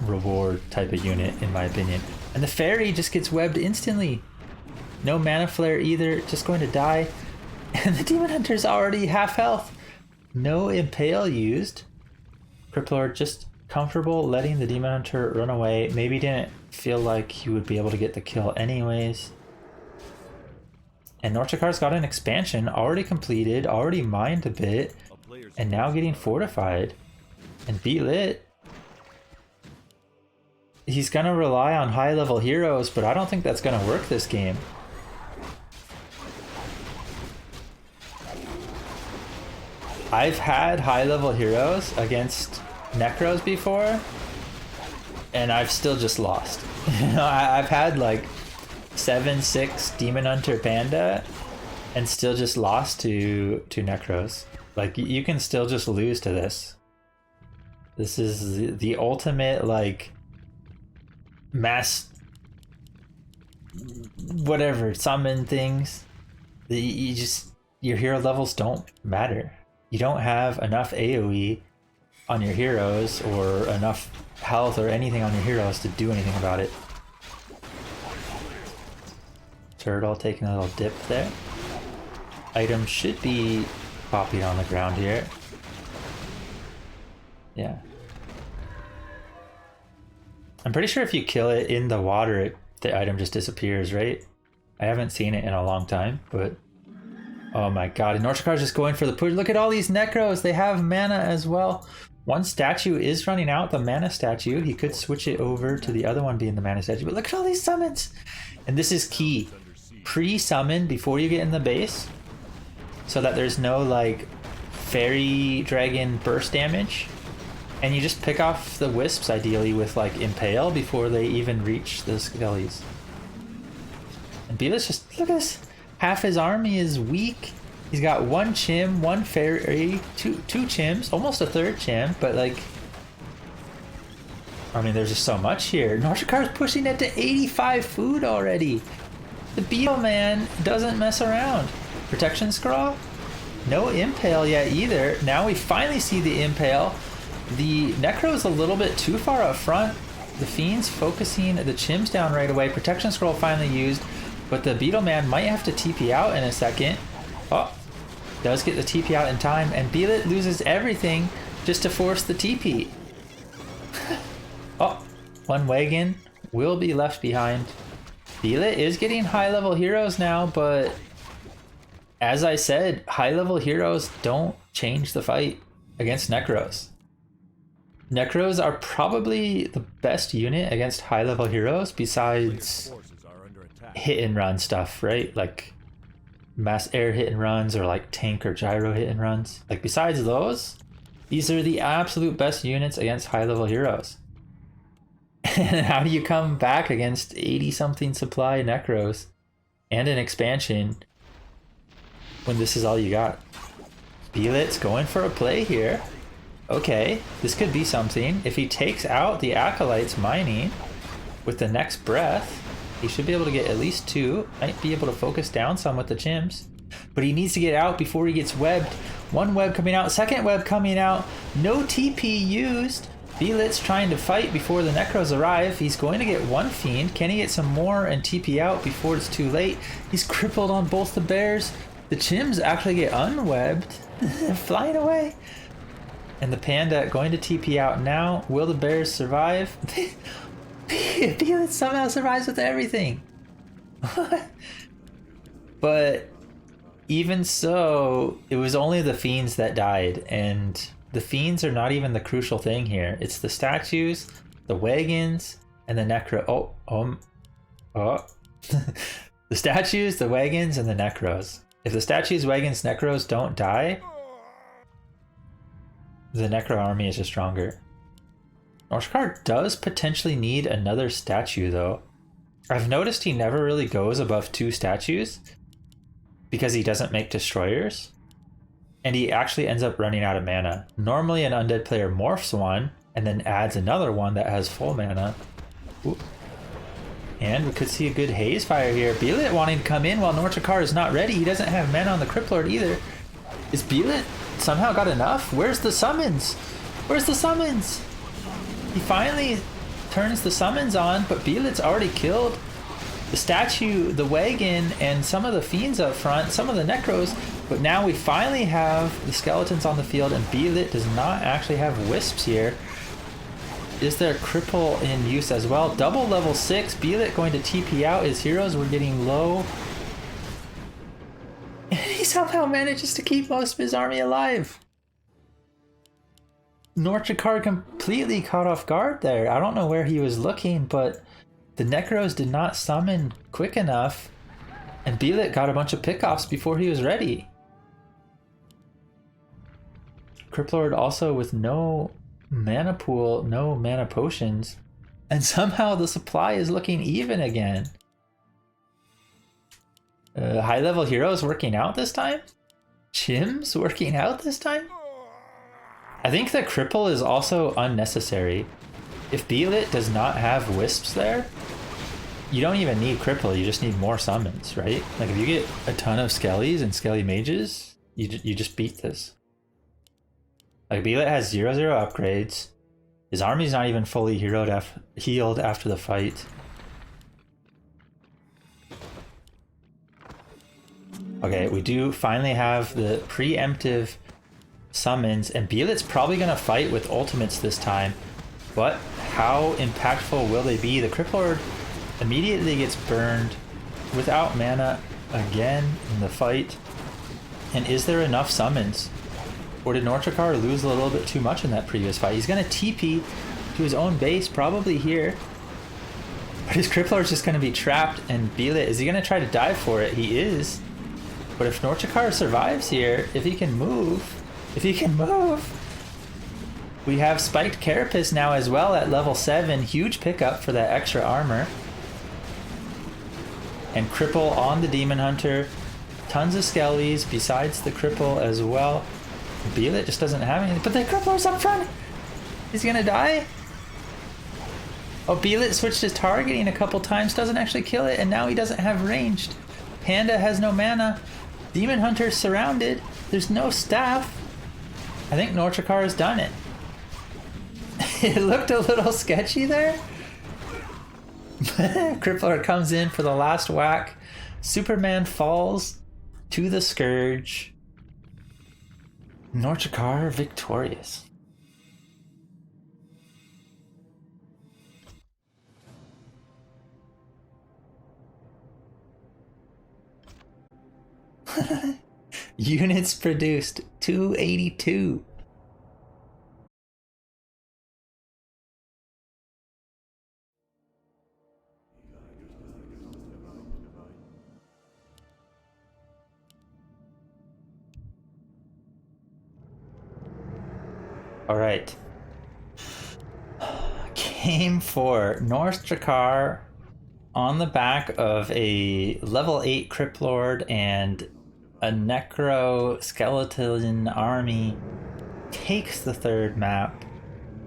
reward type of unit in my opinion. And the fairy just gets webbed instantly. No mana flare either, just going to die. And the Demon Hunter's already half health. No impale used. Grip Lord just comfortable letting the Demon Hunter run away. Maybe didn't feel like he would be able to get the kill anyways. And NorthDrakkar's got an expansion already completed, already mined a bit, and now getting fortified. And BeLit, he's gonna rely on high level heroes, but I don't think that's gonna work this game. I've had high level heroes against necros before, and I've still just lost. You know, I've had like 7-6 Demon Hunter Panda and still just lost to necros. Like you can still just lose to this. This is the ultimate like mass whatever summon things. Your hero levels don't matter. You don't have enough AoE on your heroes or enough health or anything on your heroes to do anything about it. Turtle taking a little dip there. Items should be popping on the ground here. Yeah. I'm pretty sure if you kill it in the water, the item just disappears, right? I haven't seen it in a long time, but... Oh my god, and NorthDrakkar's just going for the push. Look at all these necros, they have mana as well. One statue is running out, the mana statue. He could switch it over to the other one being the mana statue, but look at all these summons! And this is key. Pre-summon before you get in the base, so that there's no like fairy dragon burst damage. And you just pick off the wisps ideally with like impale before they even reach the skellies. And BeLit's just, look at this! Half his army is weak. He's got 1 chim, 1 fairy, two chims, almost a 3rd chim, but like... I mean, there's just so much here. NorthDrakkar's pushing it to 85 food already. The Beetle man doesn't mess around. Protection scroll? No Impale yet either. Now we finally see the Impale. The Necro's a little bit too far up front. The Fiend's focusing the Chims down right away. Protection Scroll finally used, but the Beetle Man might have to TP out in a second. Oh, does get the TP out in time, and BeLit loses everything just to force the TP. Oh, one wagon will be left behind. BeLit is getting high-level heroes now, but as I said, high-level heroes don't change the fight against Necros. Necros are probably the best unit against high-level heroes besides hit and run stuff, right? Like mass air hit and runs or like tank or gyro hit and runs. Like besides those, these are the absolute best units against high-level heroes. And how do you come back against 80-something supply Necros and an expansion when this is all you got? BeLit's going for a play here. Okay, this could be something. If he takes out the Acolytes mining with the next breath, he should be able to get at least 2. Might be able to focus down some with the Chims. But he needs to get out before he gets webbed. One web coming out, second web coming out. No TP used. BeLit's trying to fight before the Necros arrive. He's going to get one Fiend. Can he get some more and TP out before it's too late? He's crippled on both the bears. The Chims actually get unwebbed. Flying away. And the Panda going to TP out now. Will the bears survive? BeLit somehow survives with everything. But even so, it was only the Fiends that died, and the Fiends are not even the crucial thing here. It's the statues, the wagons, and the Necro. The statues, the wagons, and the Necros. If the statues, wagons, Necros don't die, the Necro army is just stronger. NorthDrakkar does potentially need another statue though. I've noticed he never really goes above 2 statues because he doesn't make destroyers. And he actually ends up running out of mana. Normally an Undead player morphs one and then adds another one that has full mana. Ooh. And we could see a good haze fire here. BeLit wanting to come in while NorthDrakkar is not ready. He doesn't have mana on the Crypt Lord either. Is BeLit somehow got enough? Where's the summons? Where's the summons? He finally turns the summons on, but BeLit's already killed the statue, the wagon, and some of the Fiends up front, some of the Necros. But now we finally have the skeletons on the field, and BeLit does not actually have wisps here. Is there cripple in use as well? Double level 6, BeLit going to TP out. His heroes were getting low. And he somehow manages to keep most of his army alive. NorthDrakkar completely caught off guard there. I don't know where he was looking, but the Necros did not summon quick enough, and BeLit got a bunch of pickoffs before he was ready. Crypt Lord also with no mana pool, no mana potions, and somehow the supply is looking even again. High level heroes working out this time? Chims working out this time? I think the cripple is also unnecessary. If BeLit does not have wisps there, you don't even need cripple, you just need more summons, right? Like if you get a ton of skellies and skelly mages, you just beat this. Like BeLit has 0/0 upgrades. His army's not even fully healed after the fight. Okay, we do finally have the preemptive summons, and BeLit's probably going to fight with ultimates this time. But how impactful will they be? The Crypt Lord immediately gets burned without mana again in the fight. And is there enough summons? Or did NorthDrakkar lose a little bit too much in that previous fight? He's going to TP to his own base, probably here. But his Crypt Lord's just going to be trapped, and BeLit, is he going to try to dive for it? He is. But if NorthDrakkar survives here, if he can move, we have Spiked Carapace now as well at level 7. Huge pickup for that extra armor. And Cripple on the Demon Hunter. Tons of Skellies besides the Cripple as well. BeLit just doesn't have anything. But the Crippler's up front! Is he gonna die? Oh, BeLit switched his targeting a couple times, doesn't actually kill it, and now he doesn't have ranged. Panda has no mana. Demon Hunter's surrounded. There's no staff. I think NorthDrakkar has done it. It looked a little sketchy there. Crippler comes in for the last whack. Superman falls to the Scourge. NorthDrakkar victorious. Units produced 282. All right. Game 4. NorthDrakkar on the back of a level 8 Crypt Lord and a Necro Skeleton army takes the third map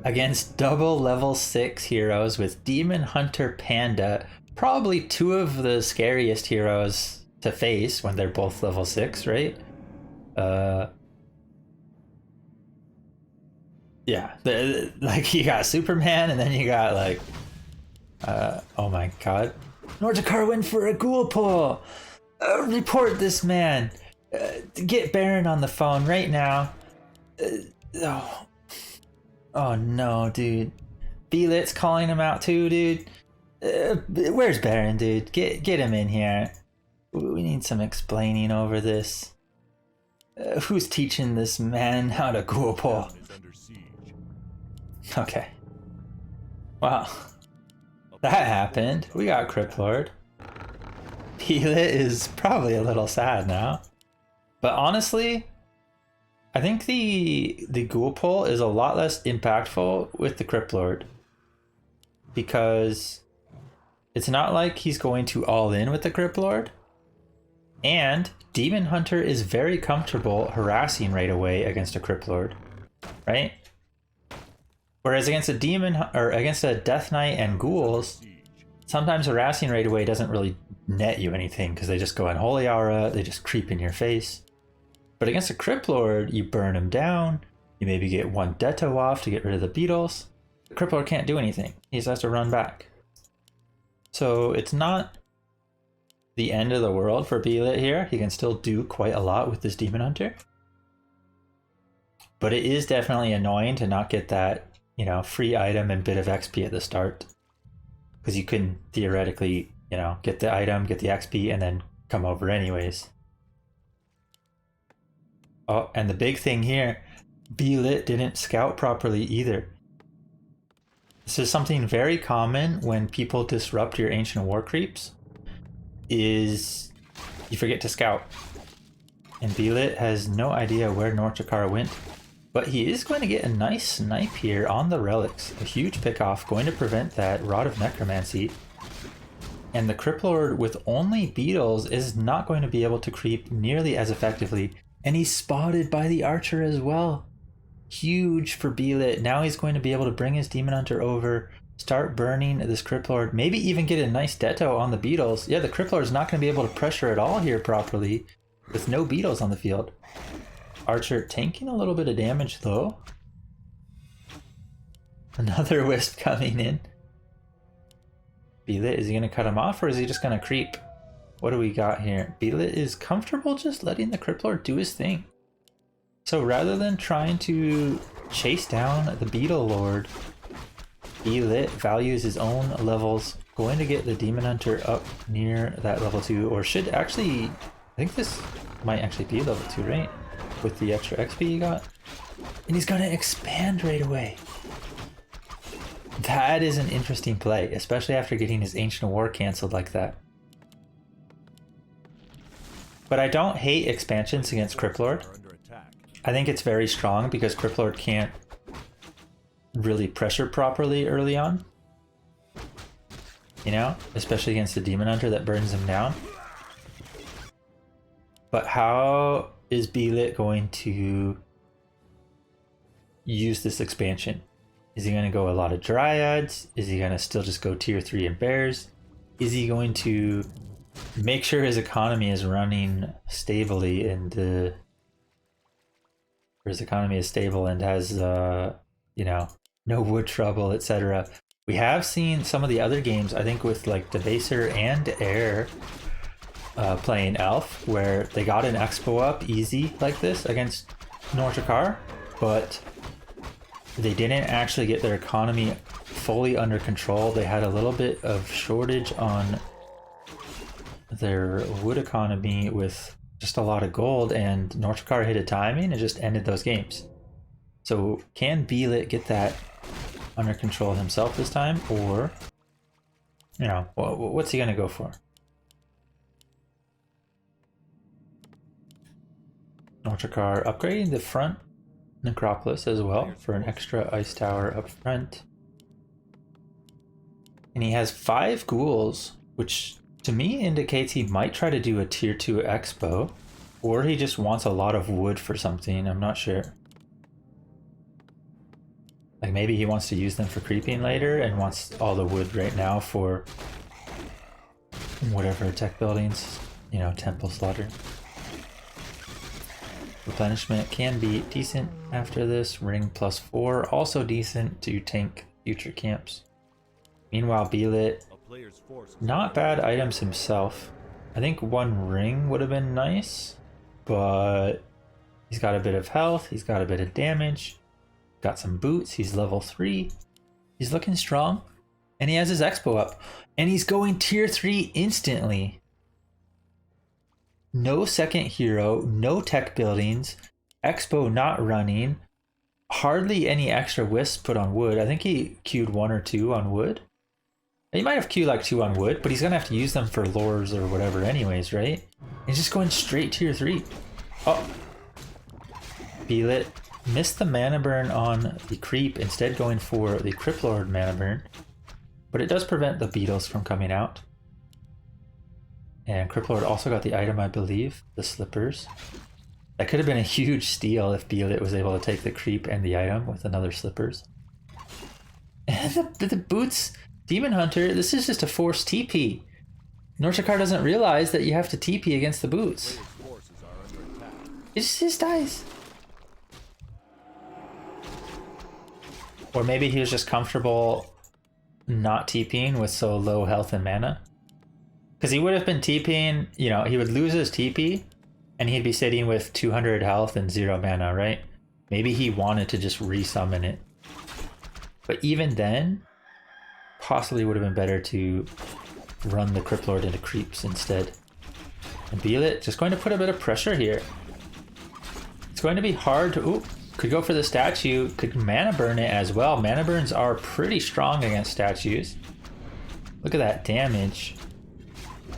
against double level 6 heroes with Demon Hunter Panda. Probably two of the scariest heroes to face when they're both level 6, right? Yeah, like you got Superman, and then you got like, oh my god, NorthDrakkar went for a ghoul pull. Report this man. Get Baron on the phone right now. Oh no, dude. BeLit's calling him out too, dude. Where's Baron, dude? Get him in here. We need some explaining over this. Who's teaching this man how to ghoul pull? Okay. Wow. That happened. We got Crypt Lord. BeLit is probably a little sad now. But honestly, I think the ghoul pull is a lot less impactful with the Crypt Lord. Because it's not like he's going to all in with the Crypt Lord. And Demon Hunter is very comfortable harassing right away against a Crypt Lord. Right? Whereas against a demon or against a Death Knight and ghouls, sometimes harassing right away doesn't really net you anything because they just go in Holy Aura, they just creep in your face. But against a Crypt Lord, you burn him down, you maybe get one Detto off to get rid of the beetles. The Crypt Lord can't do anything, he just has to run back. So it's not the end of the world for BeLit here, he can still do quite a lot with this Demon Hunter. But it is definitely annoying to not get that, you know, free item and bit of XP at the start. Because you can theoretically, you know, get the item, get the XP, and then come over anyways. Oh, and the big thing here, BeLit didn't scout properly either. This is something very common when people disrupt your Ancient War creeps, is you forget to scout. And BeLit has no idea where NorthDrakkar went. But he is going to get a nice snipe here on the relics. A huge pick-off, going to prevent that Rod of Necromancy. And the Crypt Lord with only beetles is not going to be able to creep nearly as effectively. And he's spotted by the Archer as well. Huge for BeLit. Now he's going to be able to bring his Demon Hunter over, start burning this Crypt Lord, maybe even get a nice Detto on the beetles. Yeah, the Crypt Lord is not going to be able to pressure at all here properly with no beetles on the field. Archer tanking a little bit of damage though. Another Wisp coming in. BeLit, is he going to cut him off or is he just going to creep? What do we got here? BeLit is comfortable just letting the Crypt Lord do his thing. So rather than trying to chase down the Beetle Lord, BeLit values his own levels, going to get the Demon Hunter up near that level 2, or should actually, I think this might actually be level 2, right? With the extra XP he got. And he's gonna expand right away. That is an interesting play, especially after getting his Ancient War cancelled like that. But I don't hate expansions against Crypt Lord. I think it's very strong because Crypt Lord can't really pressure properly early on. You know, especially against the Demon Hunter that burns him down. But how is BeLit going to use this expansion? Is he going to go a lot of Dryads? Is he going to still just go tier 3 and Bears? Is he going to make sure his economy is running stably and where his economy is stable and has, you know, no wood trouble, etc. We have seen some of the other games, I think with like Debaser and Air playing Elf, where they got an Expo up easy like this against NorthDrakkar, but they didn't actually get their economy fully under control. They had a little bit of shortage on their wood economy with just a lot of gold, and NorthDrakkar hit a timing and just ended those games. So can BeLit get that under control himself this time, or, you know, what's he gonna go for? NorthDrakkar upgrading the front necropolis as well for an extra ice tower up front. And he has 5 ghouls, which to me indicates he might try to do a tier 2 expo, or he just wants a lot of wood for something. I'm not sure. Like maybe he wants to use them for creeping later and wants all the wood right now for whatever tech buildings, you know, temple slaughter. Replenishment can be decent after this. Ring +4, also decent to tank future camps. Meanwhile, BeLit, not bad items himself. I think 1 ring would have been nice, but he's got a bit of health, he's got a bit of damage, got some boots, he's level 3. He's looking strong, and he has his expo up, and he's going tier 3 instantly. No second hero, no tech buildings, expo not running, hardly any extra wisps put on wood. I think he queued 1 or 2 on wood. He might have queued like 2 on wood, but he's gonna have to use them for lures or whatever anyways, right? He's just going straight tier 3. Oh, BeLit missed the mana burn on the creep, instead going for the Crypt Lord mana burn, but it does prevent the beetles from coming out. And Crypt Lord also got the item, I believe, the slippers. That could have been a huge steal if BeLit was able to take the creep and the item with another slippers. And the boots, Demon Hunter, this is just a forced TP. NorthDrakkar doesn't realize that you have to TP against the boots. It just dies. Or maybe he was just comfortable not TPing with so low health and mana. Because he would have been TPing, you know, he would lose his TP and he'd be sitting with 200 health and 0 mana, right? Maybe he wanted to just resummon it. But even then, possibly would have been better to run the Crypt Lord into creeps instead. And BeLit just going to put a bit of pressure here. It's going to be hard to... Ooh, could go for the statue, could mana burn it as well. Mana burns are pretty strong against statues. Look at that damage.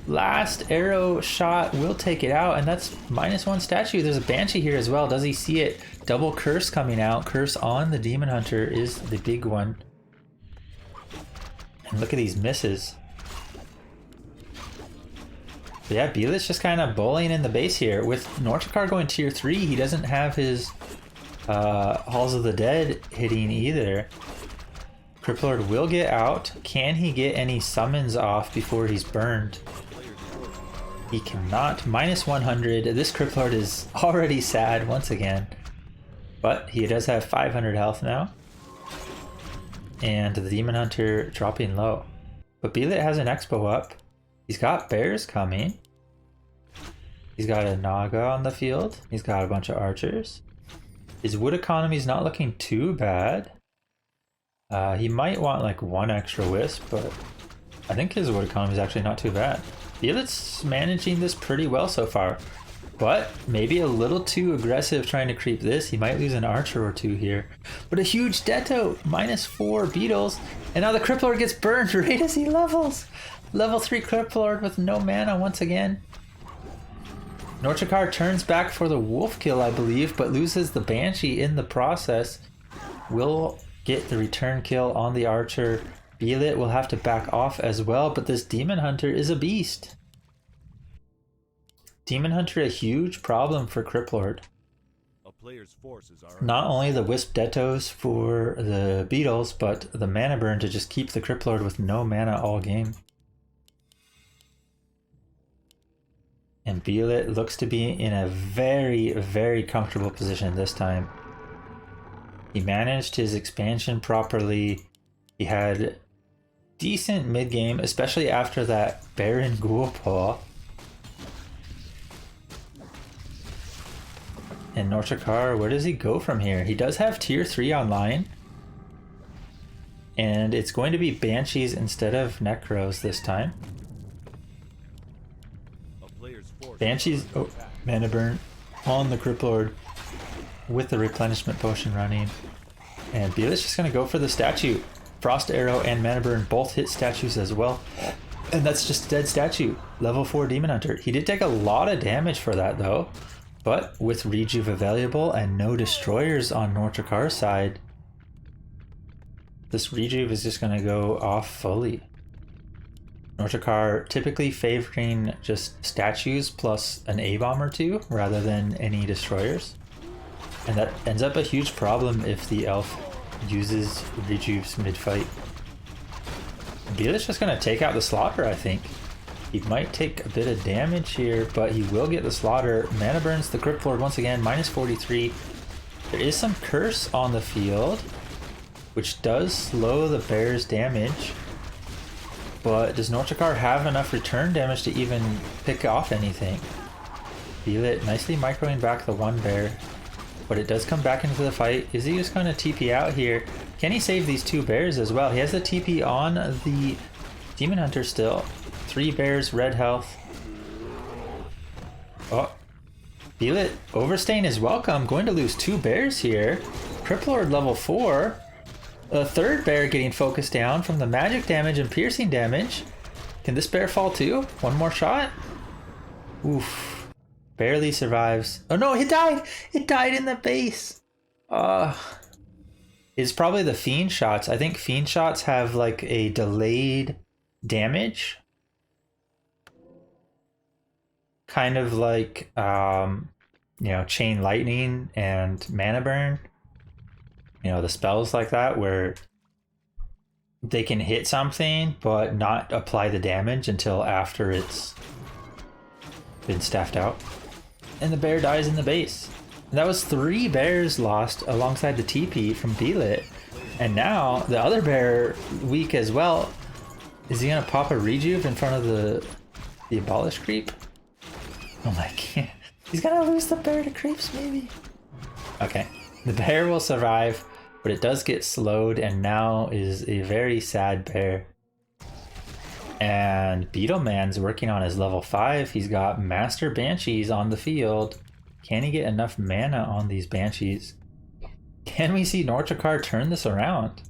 Last arrow shot will take it out, and that's -1 statue. There's a Banshee here as well. Does he see it? Double curse coming out. Curse on the Demon Hunter is the big one. And look at these misses. But yeah, BeLit's just kind of bullying in the base here. With NorthDrakkar going tier 3, he doesn't have his Halls of the Dead hitting either. Crypt Lord will get out. Can he get any summons off before he's burned? He cannot. -100. This Crypt Lord is already sad once again. But he does have 500 health now. And the Demon Hunter dropping low. But BeLit has an expo up. He's got bears coming. He's got a Naga on the field. He's got a bunch of archers. His wood economy is not looking too bad. He might want like 1 extra wisp, but I think his wood economy is actually not too bad. BeLit's managing this pretty well so far, but maybe a little too aggressive trying to creep this. He might lose an archer or 2 here. But a huge Detto, -4 beetles, and now the Crypt Lord gets burned right as he levels. Level 3 Crypt Lord with no mana once again. NorthDrakkar turns back for the wolf kill, I believe, but loses the Banshee in the process. Will get the return kill on the archer. BeLit will have to back off as well, but this Demon Hunter is a beast. Demon Hunter, a huge problem for Crypt Lord. Not only the Wisp Dettos for the beetles, but the mana burn to just keep the Crypt Lord with no mana all game. And BeLit looks to be in a very, very comfortable position this time. He managed his expansion properly. He had decent mid-game, especially after that Baron Ghoul pull. And NorthDrakkar, where does he go from here? He does have tier 3 online. And it's going to be Banshees instead of Necros this time. Banshees, oh, mana burn on the Crypt Lord with the replenishment potion running. And BeLit's just going to go for the statue. Frost Arrow and Mana Burn both hit statues as well. And that's just a dead statue. Level 4 Demon Hunter. He did take a lot of damage for that though. But with Rejuve available and no destroyers on NorthDrakkar's side, this Rejuve is just going to go off fully. NorthDrakkar typically favoring just statues plus an A-bomb or two rather than any destroyers. And that ends up a huge problem if the elf uses Rejuve's mid-fight. BeLit's just going to take out the Slaughter, I think. He might take a bit of damage here, but he will get the Slaughter. Mana burns the Crypt Lord once again, minus 43. There is some Curse on the field, which does slow the bear's damage. But does NorthDrakkar have enough return damage to even pick off anything? BeLit nicely microing back the one bear, but it does come back into the fight. Is he just going to TP out here? Can he save these two bears as well? He has the TP on the Demon Hunter still. 3 bears, red health. Oh, BeLit overstaying is welcome. Going to lose 2 bears here. Crypt Lord level 4. A 3rd bear getting focused down from the magic damage and piercing damage. Can this bear fall too? One more shot? Oof. Barely survives. Oh no, it died! It died in the base! It's probably the Fiend shots. I think Fiend shots have like a delayed damage. Kind of like, you know, Chain Lightning and Mana Burn. You know, the spells like that where they can hit something but not apply the damage until after it's been staffed out. And the bear dies in the base. And that was 3 bears lost alongside the TP from BeLit. And now the other bear weak as well. Is he gonna pop a Rejuve in front of the Abolish creep? Oh my god. He's gonna lose the bear to creeps maybe. Okay. The bear will survive, but it does get slowed and now is a very sad bear. And Beetleman's working on his level 5. He's got Master Banshees on the field. Can he get enough mana on these Banshees? Can we see NorthDrakkar turn this around?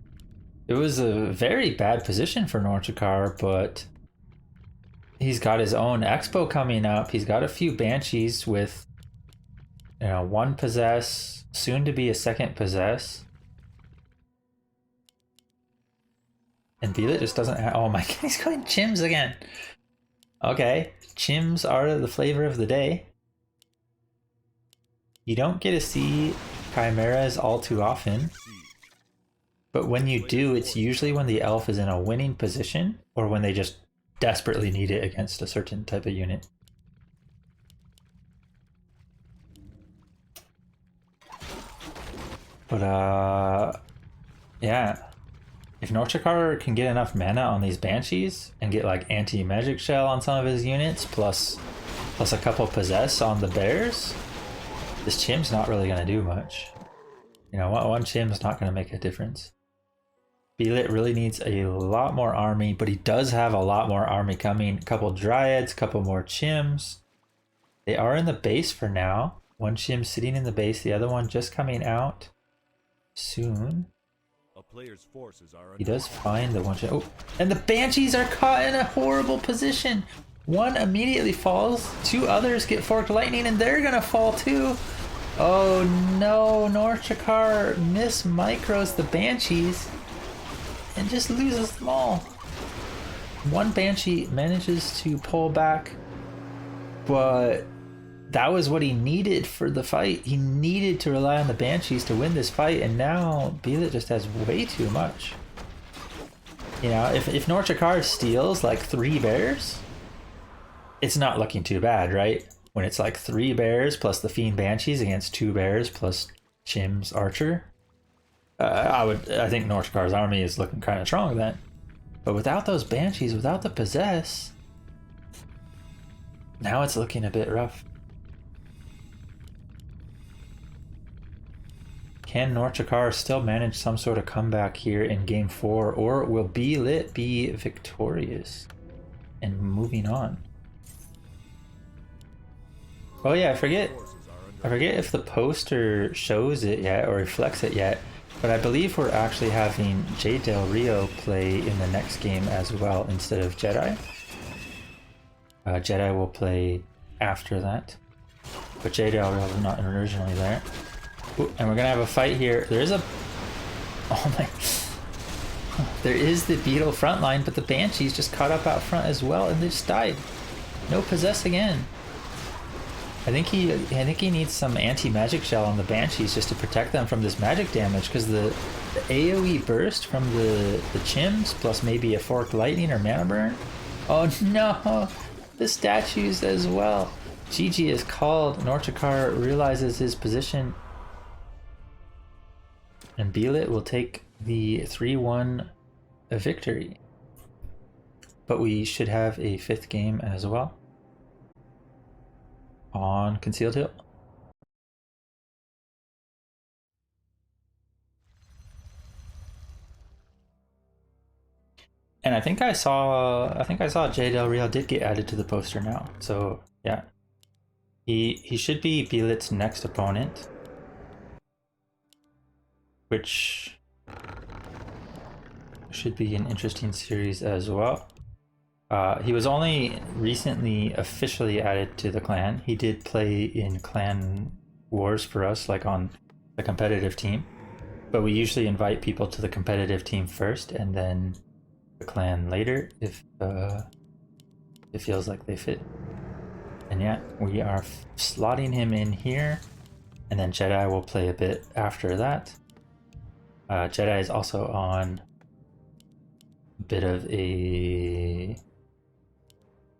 It was a very bad position for NorthDrakkar, but he's got his own Expo coming up. He's got a few Banshees with, you know, 1 possess, soon to be a 2nd possess. And BeLit just doesn't have, oh my god, he's going chims again. Okay, chims are the flavor of the day. You don't get to see chimeras all too often. But when you do, it's usually when the elf is in a winning position or when they just desperately need it against a certain type of unit. But yeah, if NorthDrakkar can get enough mana on these Banshees and get like anti-magic shell on some of his units plus a couple possess on the bears, this chim's not really going to do much. You know, one chim's not going to make a difference. BeLit really needs a lot more army, but he does have a lot more army coming. A couple dryads, a couple more chims. They are in the base for now. One chim sitting in the base, the other one just coming out soon. A player's forces are He does find the one chim. Oh, and the Banshees are caught in a horrible position. One immediately falls, 2 others get forked lightning, and they're gonna fall too. Oh no, NorthDrakkar miss micros the Banshees and just loses them all. One Banshee manages to pull back, but that was what he needed for the fight. He needed to rely on the Banshees to win this fight, and now BeLit just has way too much. You know, if NorthDrakkar steals like 3 bears, it's not looking too bad, right? When it's like 3 bears plus the Fiend Banshees against 2 bears plus Chim's Archer. I think NorthDrakkar's army is looking kind of strong then. But without those Banshees, without the Possess, now it's looking a bit rough. Can NorthDrakkar still manage some sort of comeback here in game 4, or will BeLit be victorious and moving on? Oh yeah, I forget if the poster shows it yet or reflects it yet, but I believe we're actually having J Del Rio play in the next game as well instead of Jedi. Jedi will play after that, but J Del Rio was not originally there. Ooh, and we're gonna have a fight here. There is a... Oh my... There is the Beetle front line, but the Banshees just caught up out front as well, and they just died. No Possess again. I think he needs some anti-magic shell on the Banshees just to protect them from this magic damage, because the AoE burst from the Chims plus maybe a forked lightning or mana burn. Oh no! The statues as well. GG is called. NorthDrakkar realizes his position. And BeLit will take the 3-1 victory. But we should have a 5th game as well on Concealed Hill. And I think I saw J Del Rio did get added to the poster now. So yeah. He should be BeLit's next opponent, which should be an interesting series as well. He was only recently officially added to the clan. He did play in clan wars for us, like on the competitive team, but we usually invite people to the competitive team first and then the clan later if it feels like they fit. And yeah, we are slotting him in here, and then Jedi will play a bit after that. Jedi is also on a bit of a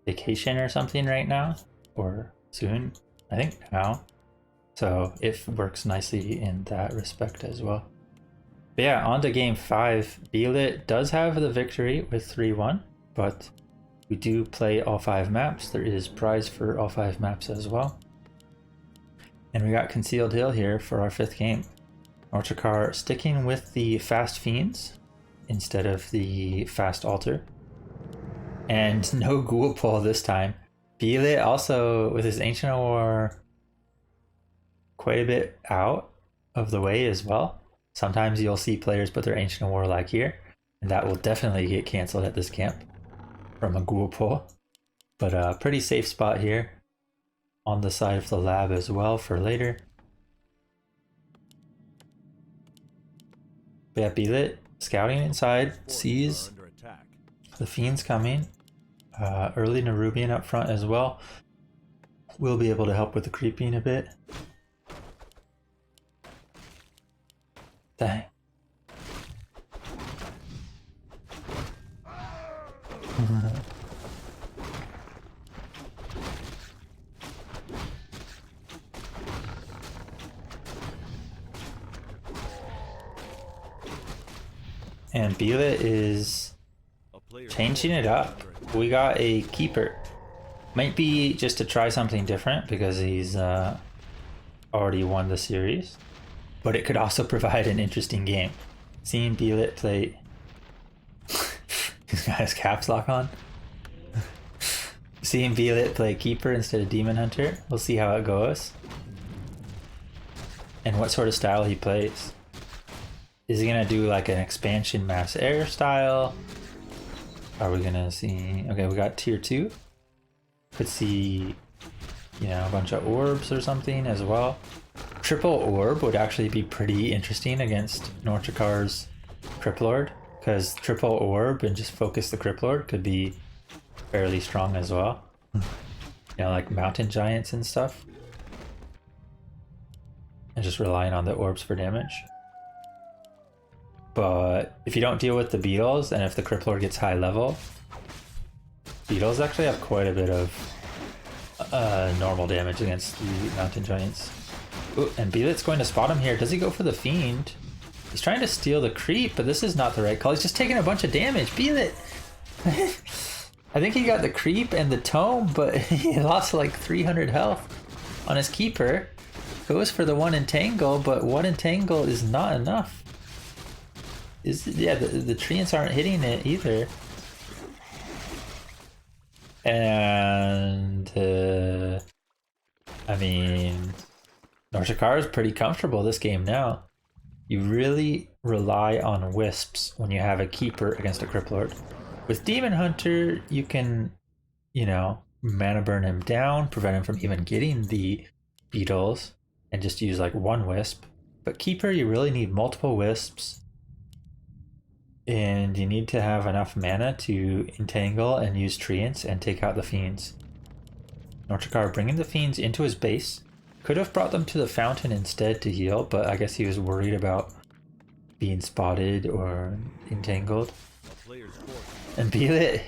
vacation or something right now, or soon, I think now. So it works nicely in that respect as well. But yeah, on to game 5. BeLit does have the victory with 3-1, but we do play all 5 maps. There is prize for all 5 maps as well. And we got Concealed Hill here for our 5th game. NorthDrakkar sticking with the Fast Fiends instead of the Fast Altar. And no Ghoul Pull this time. BeLit also, with his Ancient War quite a bit out of the way as well. Sometimes you'll see players put their Ancient War like here, and that will definitely get cancelled at this camp from a Ghoul Pull. But a pretty safe spot here on the side of the lab as well for later. But yeah, BeLit scouting inside, sees the Fiends coming. Early Nerubian up front as well. We'll be able to help with the creeping a bit. Dang. And BeLit is changing it up. We got a keeper. Might be just to try something different because he's already won the series. But it could also provide an interesting game. Seeing BeLit play... He's got his caps lock on. Seeing BeLit play keeper instead of Demon Hunter. We'll see how it goes. And what sort of style he plays. Is he going to do like an expansion mass air style? Are we going to see... Okay, we got tier 2. Could see, you know, a bunch of orbs or something as well. Triple orb would actually be pretty interesting against NorthDrakkar's Crypt Lord, because triple orb and just focus the Crypt Lord could be fairly strong as well. You know, like mountain giants and stuff. And just relying on the orbs for damage. But if you don't deal with the beetles, and if the Crypt Lord gets high level, beetles actually have quite a bit of normal damage against the mountain giants. Ooh, and BeLit's going to spot him here. Does he go for the fiend? He's trying to steal the creep, but this is not the right call. He's just taking a bunch of damage. BeLit! I think he got the creep and the tome, but he lost like 300 health on his keeper. Goes for the one entangle, but one entangle is not enough. Yeah, the treants aren't hitting it either. And I mean, NorthDrakkar is pretty comfortable this game now. You really rely on wisps when you have a keeper against a Crypt Lord. With Demon Hunter, you can, you know, mana burn him down, prevent him from even getting the beetles, and just use like one wisp. But Keeper, you really need multiple wisps, and you need to have enough mana to entangle and use treants and take out the fiends. NorthDrakkar bringing the fiends into his base. Could have brought them to the fountain instead to heal, but I guess he was worried about being spotted or entangled. And BeLit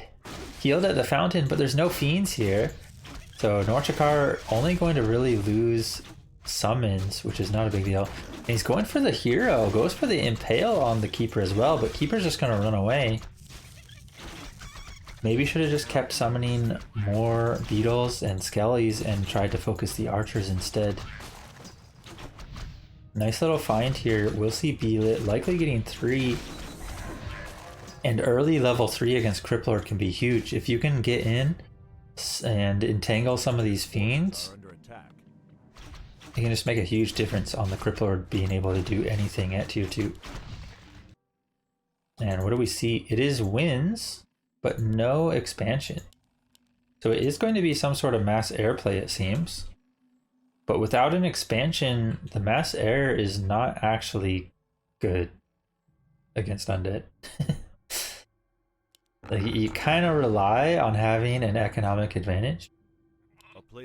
healed at the fountain, but there's no fiends here. So NorthDrakkar only going to really lose summons, which is not a big deal. And he's going for the hero, goes for the impale on the keeper as well, but keeper's just going to run away. Maybe should have just kept summoning more beetles and skellies and tried to focus the archers instead. Nice little find here. We'll see BeLit likely getting 3. And early level 3 against Crypt Lord can be huge. If you can get in and entangle some of these fiends, you can just make a huge difference on the Crypt Lord being able to do anything at tier 2. And what do we see? It is wins, but no expansion. So it is going to be some sort of mass airplay, it seems. But without an expansion, the mass air is not actually good against Undead. Like, you kind of rely on having an economic advantage,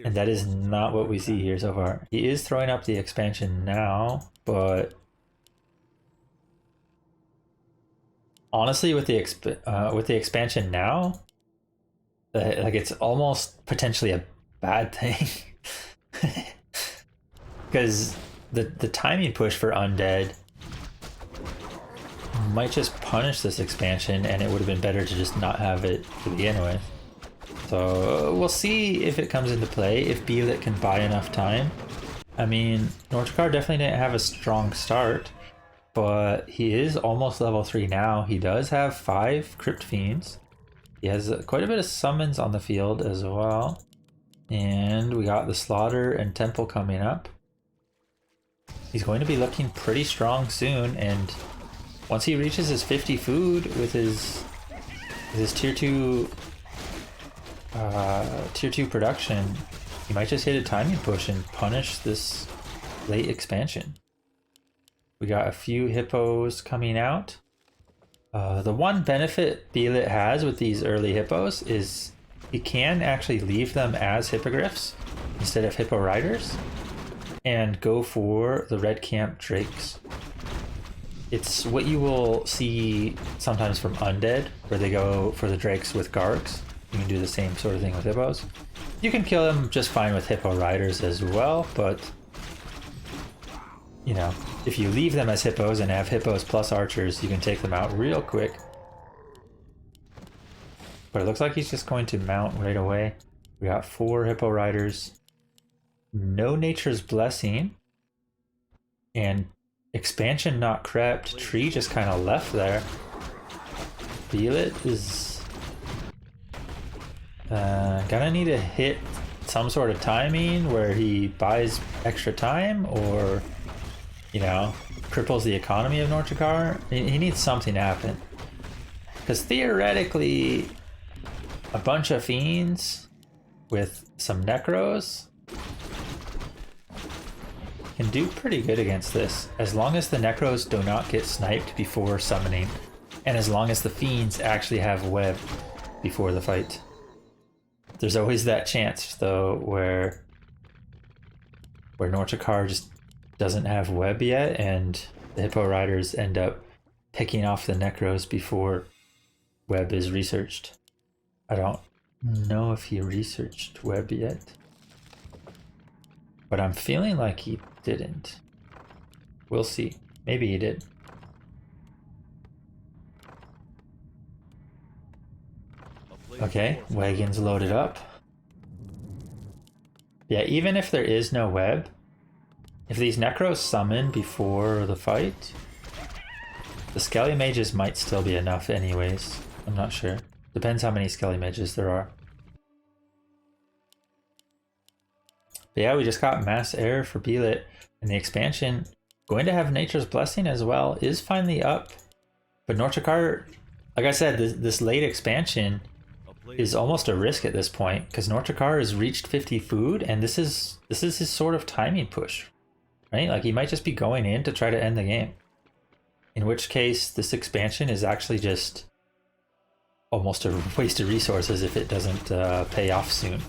and that is not what we see here so far. He is throwing up the expansion now, but honestly, with the expansion now, like, it's almost potentially a bad thing, because the timing push for Undead might just punish this expansion, and it would have been better to just not have it to begin with. So we'll see if it comes into play, if BeLit can buy enough time. I mean, NorthDrakkar definitely didn't have a strong start, but he is almost level 3 now. He does have 5 Crypt Fiends. He has quite a bit of summons on the field as well. And we got the Slaughter and Temple coming up. He's going to be looking pretty strong soon, and once he reaches his 50 food with his tier 2 production, he might just hit a timing push and punish this late expansion. We got a few hippos coming out. The one benefit BeLit has with these early hippos is he can actually leave them as hippogriffs instead of hippo riders and go for the red camp drakes. It's what you will see sometimes from Undead, where they go for the drakes with gargs. You can do the same sort of thing with hippos. You can kill them just fine with hippo riders as well, but you know, if you leave them as hippos and have hippos plus archers, you can take them out real quick. But it looks like he's just going to mount right away. We got 4 hippo riders, no Nature's Blessing, and expansion not crept. Tree just kind of left there. BeLit is gonna need to hit some sort of timing where he buys extra time, or you know, cripples the economy of NorthDrakkar. He needs something to happen, because theoretically a bunch of fiends with some necros can do pretty good against this, as long as the necros do not get sniped before summoning, and as long as the fiends actually have web before the fight. There's always that chance though where NorthDrakkar just doesn't have web yet, and the hippo riders end up picking off the necros before web is researched. I don't know if he researched web yet. But I'm feeling like he didn't. We'll see. Maybe he did. Okay, wagon's loaded up. Yeah, even if there is no web, if these Necros summon before the fight, the Skelly Mages might still be enough anyways. I'm not sure. Depends how many Skelly Mages there are. But yeah, we just got mass error for BeLit, and the expansion, going to have Nature's Blessing as well, is finally up. But NorthDrakkar, like I said, this late expansion is almost a risk at this point, because NorthDrakkar has reached 50 food, and this is his sort of timing push, right? Like he might just be going in to try to end the game. In which case, this expansion is actually just almost a waste of resources if it doesn't pay off soon.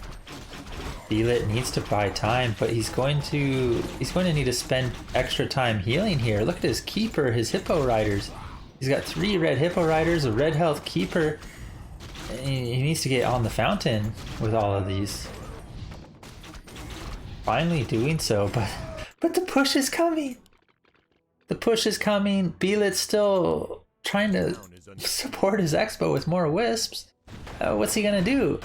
BeLit needs to buy time, but he's going to need to spend extra time healing here. Look at his keeper, his hippo riders. He's got 3 red hippo riders, a red health keeper. He needs to get on the fountain with all of these. Finally doing so, but the push is coming. The push is coming. BeLit's still trying to support his expo with more wisps. What's he gonna do?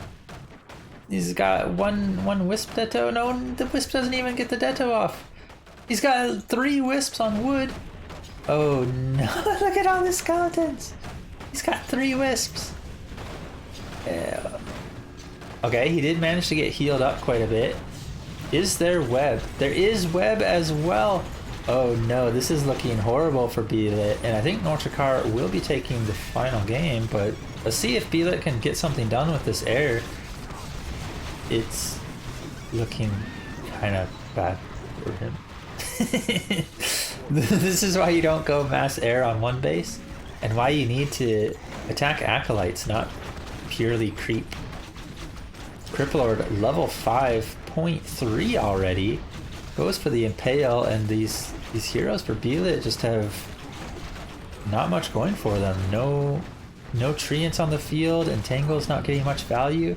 He's got one wisp detto. No, the wisp doesn't even get the detto off. He's got 3 wisps on wood. Oh no, look at all the skeletons. He's got 3 wisps. Yeah. Okay, he did manage to get healed up quite a bit. Is there web? There is web as well. Oh no, this is looking horrible for BeLit, and I think NorthDrakkar will be taking the final game, but let's see if BeLit can get something done with this error. It's looking kind of bad for him. This is why you don't go mass air on one base, and why you need to attack acolytes, not purely creep. Cripplord level 5.3 already. Goes for the Impale, and these heroes for BeLit just have not much going for them. No treants on the field, Entangle's not getting much value.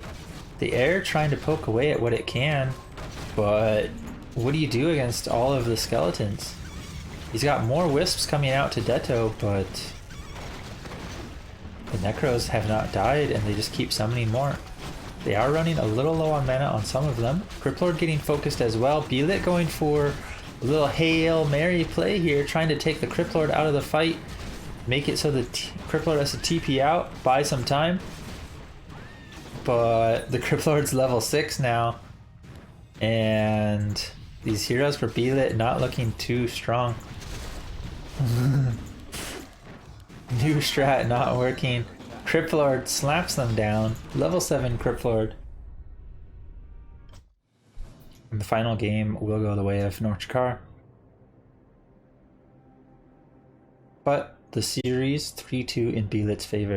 The air trying to poke away at what it can, but what do you do against all of the skeletons? He's got more wisps coming out to Detto, but the Necros have not died, and they just keep summoning more. They are running a little low on mana on some of them. Cripplord getting focused as well. BeLit going for a little Hail Mary play here, trying to take the Cripplord out of the fight. Make it so the Cripplord has to TP out, buy some time. But the Cripplord's level 6 now. And these heroes for BeLit not looking too strong. New strat not working. Cripplord slaps them down. Level 7 Cripplord. And the final game will go the way of NorthDrakkar. But the series 3-2 in BeLit's favor.